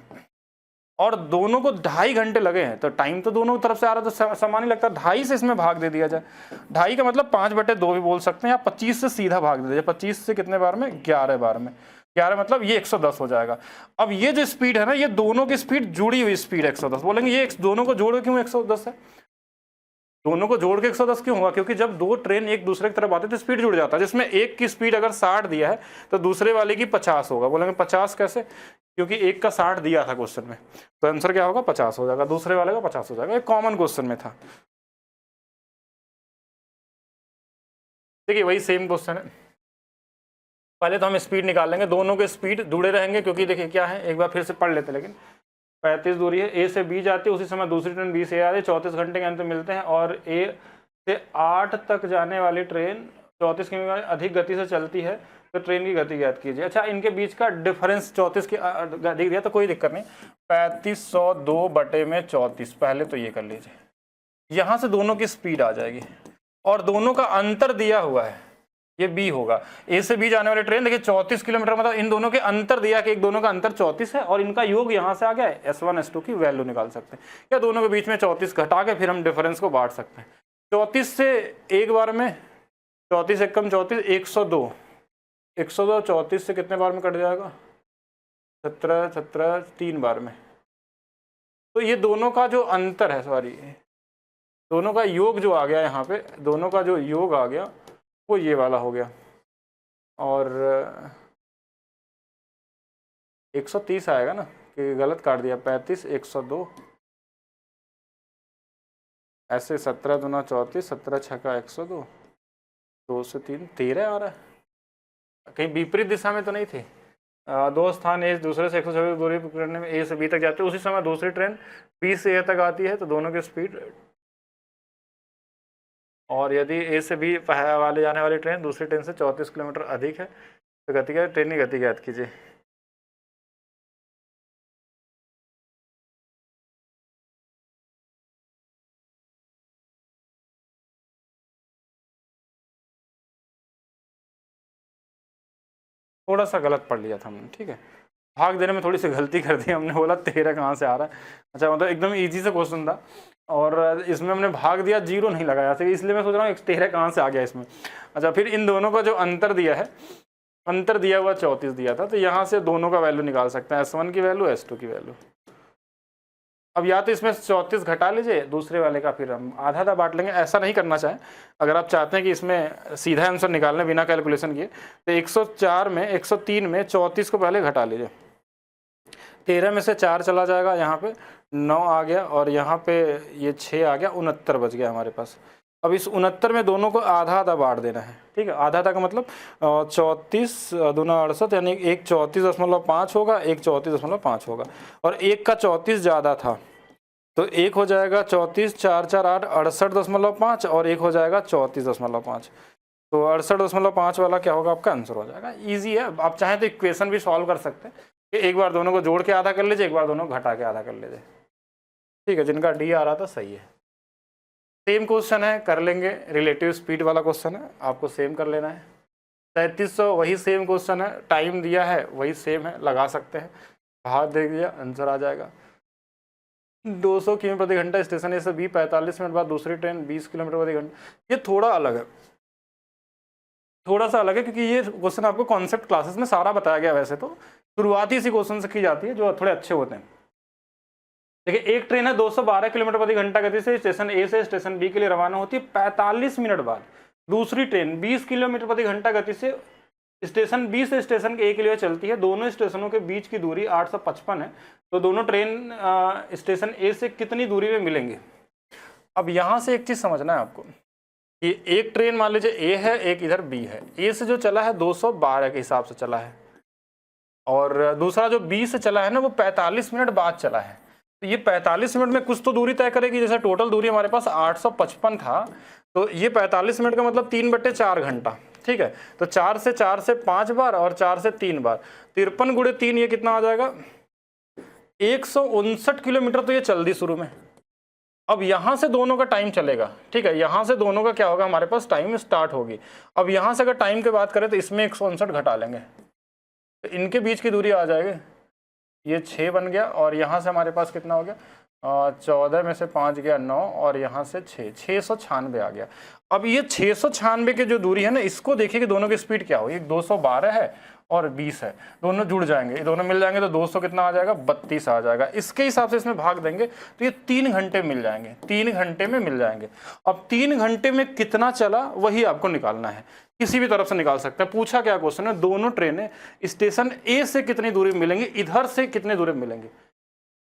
और दोनों को 2.5 घंटे लगे हैं, तो टाइम तो दोनों तरफ से आ रहा है, तो समान ही लगता है। 2.5 से इसमें भाग दे दिया जाए, 2.5 का मतलब 5/2 भी बोल सकते हैं, या 25 से सीधा भाग दे दिया जाए। 25 से कितने बार में, 11 बार में, 11 मतलब ये 110 हो जाएगा। अब ये जो स्पीड है ना, ये दोनों की स्पीड जुड़ी हुई स्पीड 110। बोलेंगे ये दोनों को जोड़ क्यों 110 है? दोनों को जोड़ के 110 क्यों हुआ? क्योंकि जब दो ट्रेन एक दूसरे की तरफ आते तो स्पीड जुड़ जाता है। जिसमें एक की स्पीड अगर 60 दिया है तो दूसरे वाले की 50 होगा। बोलेंगे 50 कैसे? क्योंकि एक का 60 दिया था क्वेश्चन में, तो आंसर क्या होगा, 50 हो जाएगा, दूसरे वाले का 50 हो जाएगा। एक कॉमन क्वेश्चन में था। देखिए वही सेम क्वेश्चन है। पहले तो हम स्पीड निकाल लेंगे, दोनों के स्पीड जुड़े रहेंगे, क्योंकि देखिए क्या है, एक बार फिर से पढ़ लेते हैं। लेकिन 35 दूरी है, ए से बी जाती है, उसी समय दूसरी ट्रेन बी से आ रही है, 34 घंटे के अंत में मिलते हैं, और ए से 8 तक जाने वाली ट्रेन 34 किलोमीटर अधिक गति से चलती है, तो ट्रेन की गति ज्ञात कीजिए। अच्छा, इनके बीच का डिफरेंस 34 की अधिक दिया तो कोई दिक्कत नहीं, 3502/34, पहले तो ये कर लीजिए। यहाँ से दोनों की स्पीड आ जाएगी, और दोनों का अंतर दिया हुआ है, ये बी होगा। ए से बी जाने वाली ट्रेन देखिए 34 किलोमीटर, मतलब इन दोनों के अंतर दिया कि एक दोनों का अंतर 34 है, और इनका योग यहाँ से आ गया है, S1 S2 की वैल्यू निकाल सकते हैं, या दोनों के बीच में 34 घटा के फिर हम डिफरेंस को बांट सकते हैं। 34 से एक बार में 34 एकम 34, 102, 34 से कितने बार में कट जाएगा, 17 17 3 बार में। तो ये दोनों का जो अंतर है, सॉरी, दोनों का योग जो आ गया यहाँ पे, दोनों का जो योग आ गया वो ये वाला हो गया, और 130 आएगा ना, कि गलत काट दिया, 35 102 ऐसे, 17 दूना 34, 17 छक्का 102, 2 से 3 13 आ रहा है। कहीं विपरीत दिशा में तो नहीं थे? दो स्थान एक दूसरे से 126 दूरी पकड़ने में ए से बी तक जाते हैं, उसी समय दूसरी ट्रेन बी से ए तक आती है, तो दोनों की स्पीड, और यदि ए से बी वाले जाने वाली ट्रेन दूसरी ट्रेन से 34 किलोमीटर अधिक है, तो गति क्या, ट्रेन की गति ज्ञात कीजिए। थोड़ा सा गलत पढ़ लिया था हमने, ठीक है, भाग देने में थोड़ी सी गलती कर दी हमने, बोला 13 कहाँ से आ रहा है। अच्छा मतलब एकदम ईजी से क्वेश्चन था और इसमें हमने भाग दिया, 0 नहीं लगाया था, इसलिए मैं सोच रहा हूँ 13 कहाँ से आ गया इसमें। अच्छा फिर इन दोनों का जो अंतर दिया है, अंतर दिया हुआ 34 दिया था, तो यहाँ से दोनों का वैल्यू निकाल सकते हैं, S1 की वैल्यू, S2 की वैल्यू। अब या तो इसमें 34 घटा लीजिए, दूसरे वाले का फिर हम आधा आधा बांट लेंगे, ऐसा नहीं करना चाहें। अगर आप चाहते हैं कि इसमें सीधा आंसर निकालने बिना कैलकुलेशन किए, तो 103 में 34 को पहले घटा लीजिए, 13 में से 4 चला जाएगा, यहाँ पे 9 आ गया और यहाँ पे ये 6 आ गया, 69 बच गया हमारे पास। अब इस 69 में दोनों को आधा आधा बांट देना है, ठीक है, आधा आधा का मतलब 34 दूना 68, यानी एक 34.5 होगा, एक 34.5 होगा, और एक का 34 ज़्यादा था, तो एक हो जाएगा 34, 4 4 8 68.5 और एक हो जाएगा 34.5, तो 68.5 वाला क्या होगा आपका आंसर हो जाएगा। ईजी है, आप चाहें तो इक्वेशन भी सॉल्व कर सकते हैं, एक बार दोनों को जोड़ के आधा कर लीजिए, एक बार दोनों घटा के आधा कर लीजिए, ठीक है, जिनका डी आ रहा था सही है। सेम क्वेश्चन है, कर लेंगे, रिलेटिव स्पीड वाला क्वेश्चन है, आपको सेम कर लेना है। 3300 वही सेम क्वेश्चन है, टाइम दिया है वही सेम है, लगा सकते हैं, भाग दे दिया, आंसर आ जाएगा। 200 किमी प्रति घंटा स्टेशन ए से बी, 45 मिनट बाद दूसरी ट्रेन 20 किलोमीटर प्रति घंटा। ये थोड़ा अलग है, थोड़ा सा अलग है, क्योंकि ये क्वेश्चन आपको कॉन्सेप्ट क्लासेस में सारा बताया गया। वैसे तो शुरुआती इसी क्वेश्चन से की जाती है जो थोड़े अच्छे होते हैं। देखिए, एक ट्रेन है 212 किलोमीटर प्रति घंटा गति से स्टेशन ए से स्टेशन बी के लिए रवाना होती है, 45 मिनट बाद दूसरी ट्रेन 20 किलोमीटर प्रति घंटा गति से स्टेशन बी से स्टेशन ए के लिए चलती है। दोनों स्टेशनों के बीच की दूरी 855 है, तो दोनों ट्रेन स्टेशन ए से कितनी दूरी में मिलेंगे। अब यहाँ से एक चीज समझना है आपको कि एक ट्रेन मान लीजिए ए है, एक इधर बी है। ए से जो चला है 212 के हिसाब से चला है, और दूसरा जो बी से चला है ना वो 45 मिनट बाद चला है। तो ये 45 मिनट में कुछ तो दूरी तय करेगी। जैसे टोटल दूरी हमारे पास 855 था, तो ये 45 मिनट का मतलब 3/4 घंटा, ठीक है। तो 4 से 5 बार और 4 से 3 बार, 53 गुणे 3, ये कितना आ जाएगा 159 किलोमीटर। तो ये चल दी शुरू में। अब यहां से दोनों का टाइम चलेगा, ठीक है, यहां से दोनों का क्या होगा, हमारे पास टाइम स्टार्ट होगी। अब यहां से अगर टाइम की बात करें तो इसमें 159 घटा लेंगे, तो इनके बीच की दूरी आ जाएगी, ये 6 बन गया, और यहाँ से हमारे पास कितना हो गया 14 में से 5 गया 9, और यहाँ से 696 आ गया। अब ये 696 की जो दूरी है ना, इसको देखिए कि दोनों की स्पीड क्या होगी। 212 है और 20 है, दोनों जुड़ जाएंगे, ये दोनों मिल जाएंगे तो 200 कितना आ जाएगा 32 आ जाएगा। इसके हिसाब से इसमें भाग देंगे तो ये 3 घंटे मिल जाएंगे, 3 घंटे में मिल जाएंगे। अब 3 घंटे में कितना चला वही आपको निकालना है, किसी भी तरफ से निकाल सकते हैं। पूछा क्या क्वेश्चन है, दोनों ट्रेनें स्टेशन ए से कितनी दूरी मिलेंगी, इधर से कितने दूरी मिलेंगी।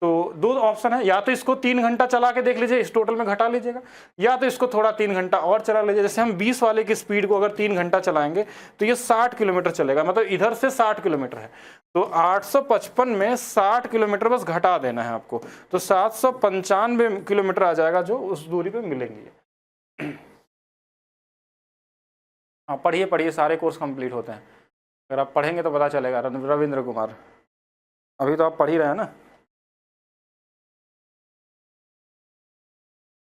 तो दो ऑप्शन है, या तो इसको 3 घंटा चला के देख लीजिए, इस टोटल में घटा लीजिएगा, या तो इसको थोड़ा 3 घंटा और चला लीजिए। जैसे हम 20 वाले की स्पीड को अगर 3 घंटा चलाएंगे तो ये 60 किलोमीटर चलेगा, मतलब इधर से 60 किलोमीटर है, तो 855 में 60 किलोमीटर बस घटा देना है आपको, तो 795 किलोमीटर आ जाएगा जो उस दूरी पे मिलेंगे। हाँ पढ़िए पढ़िए, सारे कोर्स कंप्लीट होते हैं, अगर आप पढ़ेंगे तो पता चलेगा। रविंद्र कुमार, अभी तो आप पढ़ ही रहे हैं ना।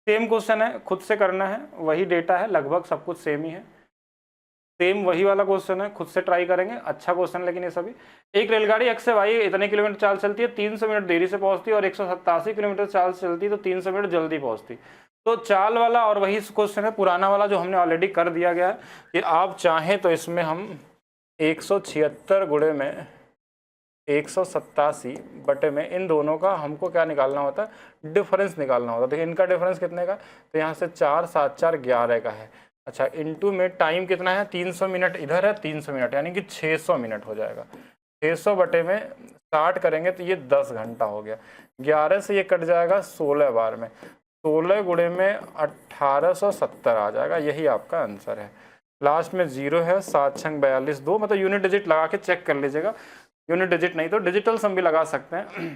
सेम क्वेश्चन है, खुद से करना है, वही डेटा है, लगभग सब कुछ सेम ही है, सेम वही वाला क्वेश्चन है, खुद से ट्राई करेंगे। अच्छा क्वेश्चन, लेकिन ये सभी, एक रेलगाड़ी एक्स से वाई इतने किलोमीटर चाल चलती है, 300 मिनट देरी से पहुंचती है, और 187 किलोमीटर चाल चलती है तो 300 मिनट जल्दी पहुंचती। तो चाल वाला और वही क्वेश्चन है पुराना वाला जो हमने ऑलरेडी कर दिया गया है, कि आप चाहें तो इसमें हम 176 गुणे में 187 बटे में इन दोनों का हमको क्या निकालना होता है, डिफरेंस निकालना होता है। देखिए इनका डिफरेंस कितने का, तो यहाँ से 4 7 4 11 का है। अच्छा, इनटू में टाइम कितना है, 300 मिनट इधर है, 300 मिनट यानी कि 600 मिनट हो जाएगा। 600 बटे में 60 करेंगे तो ये 10 घंटा हो गया। 11 से ये कट जाएगा 16 बार में, 16 गुणे में 1870 आ जाएगा, यही आपका आंसर है। लास्ट में 0 है, 7 6 42 2, मतलब यूनिट डिजिट लगा के चेक कर लीजिएगा, यूनिट डिजिट नहीं तो डिजिटल सम भी लगा सकते हैं।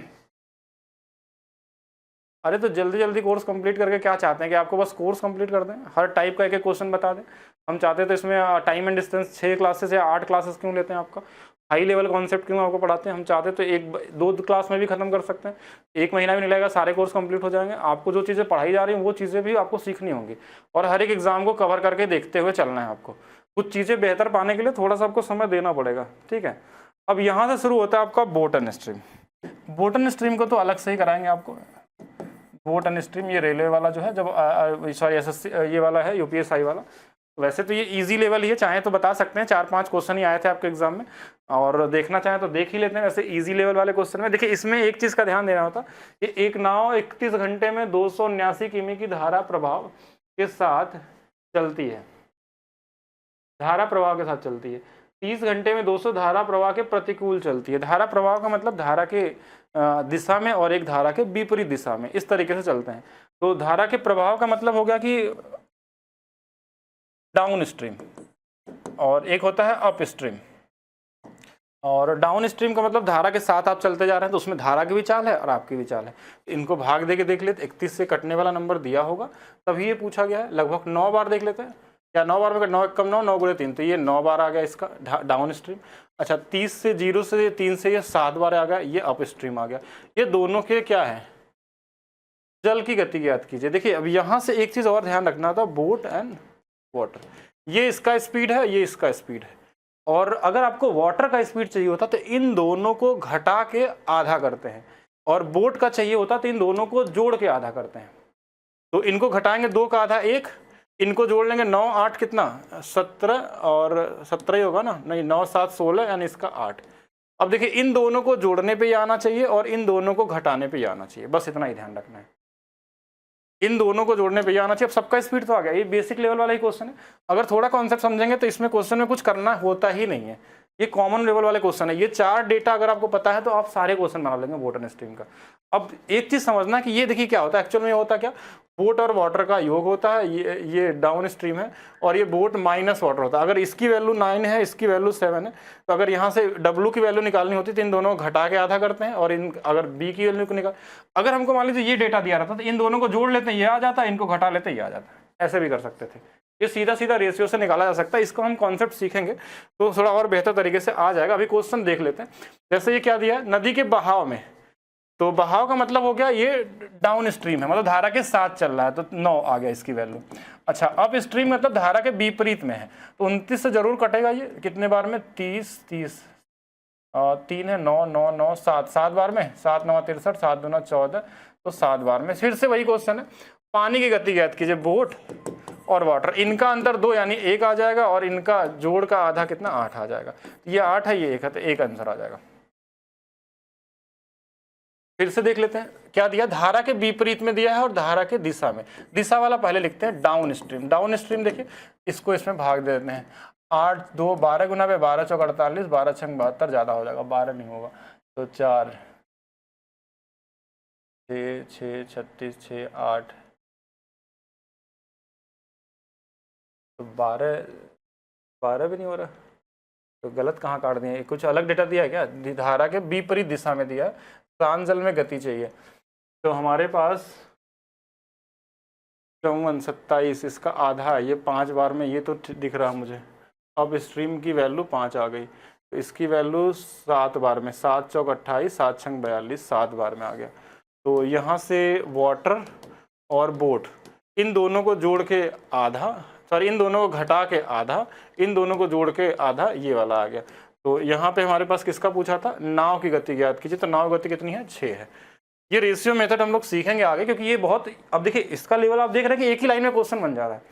अरे तो जल्दी जल्दी कोर्स कंप्लीट करके क्या चाहते हैं कि आपको बस कोर्स कंप्लीट कर दें, हर टाइप का एक एक क्वेश्चन बता दें। हम चाहते तो इसमें टाइम एंड डिस्टेंस 6 क्लासेस या 8 क्लासेस क्यों लेते हैं, आपका हाई लेवल कॉन्सेप्ट क्यों आपको पढ़ाते हैं। हम चाहते तो 1-2 क्लास में भी खत्म कर सकते हैं, 1 महीना भी नहीं लगेगा, सारे कोर्स कंप्लीट हो जाएंगे। आपको जो चीज़ें पढ़ाई जा रही हैं वो चीज़ें भी आपको सीखनी होंगी, और हर एक एग्जाम को कवर करके देखते हुए चलना है आपको। कुछ चीज़ें बेहतर पाने के लिए थोड़ा सा आपको समय देना पड़ेगा, ठीक है। अब यहाँ से शुरू होता है आपका बोटन स्ट्रीम। बोटन स्ट्रीम को तो अलग से ही कराएंगे आपको। बोटन स्ट्रीम ये रेलवे वाला जो है, जब सॉरी एसएससी ये वाला है यूपीएसआई वाला। वैसे तो ये इजी लेवल ही है, चाहे तो बता सकते हैं, 4-5 क्वेश्चन ही आए थे आपके एग्जाम में, और देखना चाहें तो देख ही लेते हैं। वैसे इजी लेवल वाले क्वेश्चन में देखिए, इसमें एक चीज़ का ध्यान देना होता है कि एक नाव 31 घंटे में 279 किमी की धारा प्रभाव के साथ चलती है, धारा प्रवाह के साथ चलती है। 30 घंटे में 200 धारा प्रवाह के प्रतिकूल चलती है। धारा प्रवाह का मतलब धारा के दिशा में और एक धारा के विपरीत दिशा में, इस तरीके से चलते हैं। तो धारा के प्रभाव का मतलब हो गया कि डाउन स्ट्रीम, और एक होता है अप स्ट्रीम। और डाउन स्ट्रीम का मतलब धारा के साथ आप चलते जा रहे हैं, तो उसमें धारा की भी चाल है और आपकी भी चाल है। इनको भाग दे के देख लेते, 31 से कटने वाला नंबर दिया होगा तभी ये पूछा गया है। लगभग 9 बार देख लेते हैं, या 9 बार में 9 कम 9 9 गुणे 3, तो ये 9 बार आ गया इसका डाउन स्ट्रीम। अच्छा 30 से 0 से 3 से ये 7 बार आ गया, ये अप स्ट्रीम आ गया। ये दोनों के क्या है, जल की गति ज्ञात कीजिए। देखिए अब यहाँ से एक चीज़ और ध्यान रखना था, बोट एंड वाटर, ये इसका स्पीड है, ये इसका स्पीड है। और अगर आपको वाटर का स्पीड चाहिए होता तो इन दोनों को घटा के आधा करते हैं, और बोट का चाहिए होता तो इन दोनों को जोड़ के आधा करते हैं। तो इनको घटाएंगे 2 का आधा 1, इनको जोड़ लेंगे 9 8 कितना 17, और 17 ही होगा ना, नहीं 9 7 16 यानी इसका 8। अब देखिए इन दोनों को जोड़ने पे ही आना चाहिए और इन दोनों को घटाने पे ही आना चाहिए, बस इतना ही ध्यान रखना है। इन दोनों को जोड़ने पे ही आना चाहिए। अब सबका स्पीड तो आ गया, ये बेसिक लेवल वाला ही क्वेश्चन है। अगर थोड़ा कॉन्सेप्ट समझेंगे तो इसमें क्वेश्चन में कुछ करना होता ही नहीं है, ये कॉमन लेवल वाले क्वेश्चन है। ये 4 डेटा अगर आपको पता है तो आप सारे क्वेश्चन बना लेंगे बोट एंड स्ट्रीम का। अब एक चीज समझना कि ये देखिए क्या होता है एक्चुअल में, होता क्या, बोट और वाटर का योग होता है, ये डाउन स्ट्रीम है, और ये बोट माइनस वाटर होता है। अगर इसकी वैल्यू 9 है, इसकी वैल्यू 7 है, तो अगर यहाँ से W की वैल्यू निकालनी होती तो इन दोनों को घटा के आधा करते हैं, और इन अगर B की वैल्यू को निकाल, अगर हमको मान लीजिए ये डेटा दिया रहता तो इन दोनों को जोड़ लेते हैं, ये आ जाता, इनको घटा लेते ये आ जाता, ऐसे भी कर सकते थे। ये सीधा सीधा रेशियो से निकाला जा सकता है। इसको हम कॉन्सेप्ट सीखेंगे तो थोड़ा और बेहतर तरीके से आ जाएगा। अभी क्वेश्चन देख लेते हैं। जैसे ये क्या दिया है, नदी के बहाव में, तो बहाव का मतलब हो गया ये डाउन स्ट्रीम है, मतलब धारा के साथ चल रहा है, तो 9 आ गया इसकी वैल्यू। अच्छा अप स्ट्रीम मतलब धारा के विपरीत में है, तो 29 से जरूर कटेगा। ये कितने बार में, 30 30 3 है 9 9 9 7 7 बार में, 7 9 63 7 2 14, तो 7 बार में। फिर से वही क्वेश्चन है, पानी की गति ज्ञात कीजिए, बोट और वाटर, इनका अंतर 2 यानी 1 आ जाएगा, और इनका जोड़ का आधा कितना 8 आ जाएगा। ये 8 है, ये 1 है, तो 1 आंसर आ जाएगा। फिर से देख लेते हैं क्या दिया, धारा के विपरीत में दिया है और धारा के दिशा में। दिशा वाला पहले लिखते हैं डाउन स्ट्रीम। डाउन स्ट्रीम देखिए, इसको इसमें भाग दे देते हैं, 8 2 12 गुना पे 12 चौक 48, 12 छंग 72, ज़्यादा हो जाएगा, 12 नहीं होगा, तो 4 6 6 36 6 8, तो 12 भी नहीं हो रहा, तो गलत कहाँ काट दिए, कुछ अलग डेटा दिया है क्या, धारा के विपरीत दिशा में दिया है, प्रांजल में गति चाहिए। तो हमारे पास 54 27, इसका आधा है, ये 5 बार में, ये तो दिख रहा मुझे। अब स्ट्रीम की वैल्यू 5 आ गई, तो इसकी वैल्यू 7 बार में, 7 चौक 28, 7 छंग 42, 7 बार में आ गया। तो यहाँ से वाटर और बोट, इन दोनों को जोड़ के आधा, सॉरी इन दोनों को घटा के आधा, इन दोनों को जोड़ के आधा, ये वाला आ गया। तो यहाँ पे हमारे पास किसका पूछा था, नाव की गति ज्ञात कीजिए, तो नाव गति कितनी है, 6 है। ये रेशियो मेथड हम लोग सीखेंगे आगे, क्योंकि ये बहुत, अब देखिए इसका लेवल आप देख रहे हैं कि एक ही लाइन में क्वेश्चन बन जा रहा है।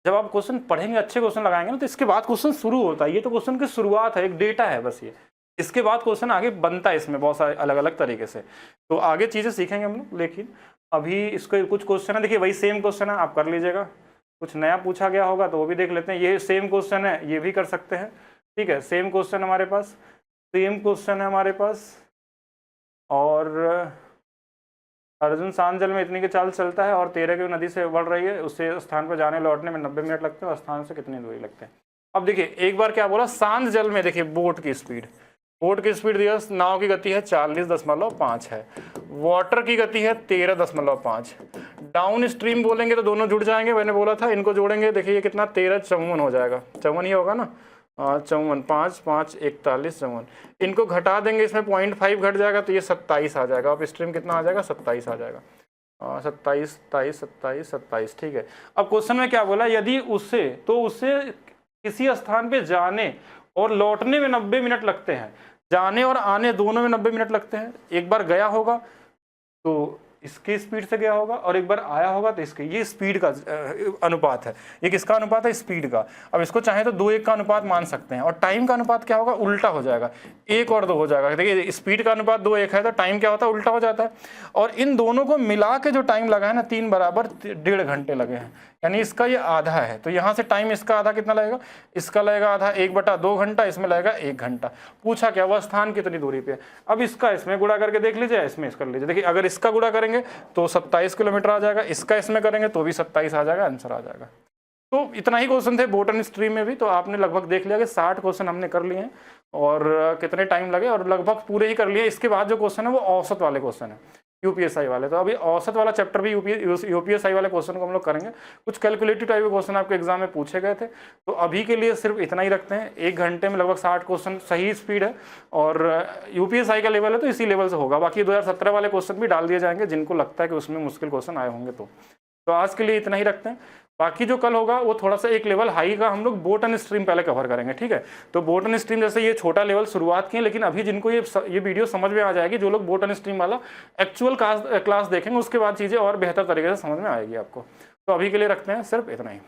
जब आप क्वेश्चन पढ़ेंगे, अच्छे क्वेश्चन लगाएंगे ना, तो इसके बाद क्वेश्चन शुरू होता है। ये तो क्वेश्चन की शुरुआत है, एक डेटा है बस ये, इसके बाद क्वेश्चन आगे बनता है इसमें बहुत सारे अलग अलग तरीके से। तो आगे चीज़ें सीखेंगे हम लोग, लेकिन अभी इसको कुछ क्वेश्चन है, देखिए वही सेम क्वेश्चन है, आप कर लीजिएगा। कुछ नया पूछा गया होगा तो वो भी देख लेते हैं। ये सेम क्वेश्चन है, ये भी कर सकते हैं, ठीक है। सेम क्वेश्चन हमारे पास, सेम क्वेश्चन है हमारे पास। और अर्जुन शांत जल में इतनी की चाल चलता है और 13 की नदी से बढ़ रही है, उससे स्थान पर जाने लौटने में 90 मिनट लगते हैं, और स्थान से कितनी दूरी लगते हैं। अब देखिए एक बार क्या बोला, शांत जल में देखिए बोट की स्पीड, बोट की स्पीड दिया, नाव की गति है 40.5 है, वाटर की गति है 13.5। डाउन स्ट्रीम बोलेंगे तो दोनों जुड़ जाएंगे, मैंने बोला था, इनको जोड़ेंगे, देखिए ये कितना 13 54 हो जाएगा, 54 ही होगा ना, 54 5 5 41 54। इनको घटा देंगे, इसमें 0.5 घट जाएगा, तो ये 27 आ जाएगा। अब स्ट्रीम कितना आ जाएगा, 27 आ जाएगा, 27 27 27 27, ठीक है। अब क्वेश्चन में क्या बोला, यदि उससे, तो उससे किसी स्थान पे जाने और लौटने में 90 मिनट लगते हैं, जाने और आने दोनों में 90 मिनट लगते हैं। एक बार गया होगा तो इसकी स्पीड से गया होगा और एक बार आया होगा तो इसके, ये स्पीड का अनुपात है। ये किसका अनुपात है? स्पीड का। अब इसको चाहे तो 2:1 का अनुपात मान सकते हैं। और टाइम का अनुपात क्या होगा? उल्टा हो जाएगा, 1 और 2 हो जाएगा। देखिए स्पीड का अनुपात 2:1 है तो टाइम क्या होता है? उल्टा हो जाता है। और इन दोनों को मिला के जो टाइम लगा है ना, 3 बराबर 1.5 घंटे लगे हैं, यानी इसका ये आधा है। तो यहाँ से टाइम इसका आधा कितना लगेगा? इसका लगेगा आधा, 1/2 घंटा, इसमें लगेगा 1 घंटा। पूछा क्या? वह स्थान कितनी दूरी पे है। अब इसका इसमें गुणा करके देख लीजिए, इसमें कर लीजिए। देखिए अगर इसका गुणा करेंगे तो 27 किलोमीटर आ जाएगा, इसका इसमें करेंगे तो भी 27 आ जाएगा, आंसर आ जाएगा। तो इतना ही क्वेश्चन थे बोटनी स्ट्रीम में भी। तो आपने लगभग देख लिया कि 60 क्वेश्चन हमने कर लिए हैं और कितने टाइम लगे, और लगभग पूरे ही कर लिए। इसके बाद जो क्वेश्चन है वो औसत वाले क्वेश्चन है, यूपीएसआई वाले। तो अभी औसत वाला चैप्टर भी यूपीएसआई वाले क्वेश्चन को हम लोग करेंगे। कुछ कैलकुलेटिव टाइप के क्वेश्चन आपके एग्जाम में पूछे गए थे। तो अभी के लिए सिर्फ इतना ही रखते हैं। 1 घंटे में लगभग 60 क्वेश्चन सही स्पीड है, और यूपीएसआई का लेवल है तो इसी लेवल से होगा। बाकी 2017 वाले क्वेश्चन भी डाल दिए जाएंगे जिनको लगता है कि उसमें मुश्किल क्वेश्चन आए होंगे। तो आज के लिए इतना ही रखते हैं। बाकी जो कल होगा वो थोड़ा सा एक लेवल हाई का हम लोग बोट एंड स्ट्रीम पहले कवर करेंगे, ठीक है। तो बोट एंड स्ट्रीम जैसे ये छोटा लेवल शुरुआत की है, लेकिन अभी जिनको ये वीडियो समझ में आ जाएगी, जो लोग बोट एंड स्ट्रीम वाला एक्चुअल क्लास देखेंगे, उसके बाद चीज़ें और बेहतर तरीके से समझ में आएगी आपको। तो अभी के लिए रखते हैं सिर्फ इतना ही।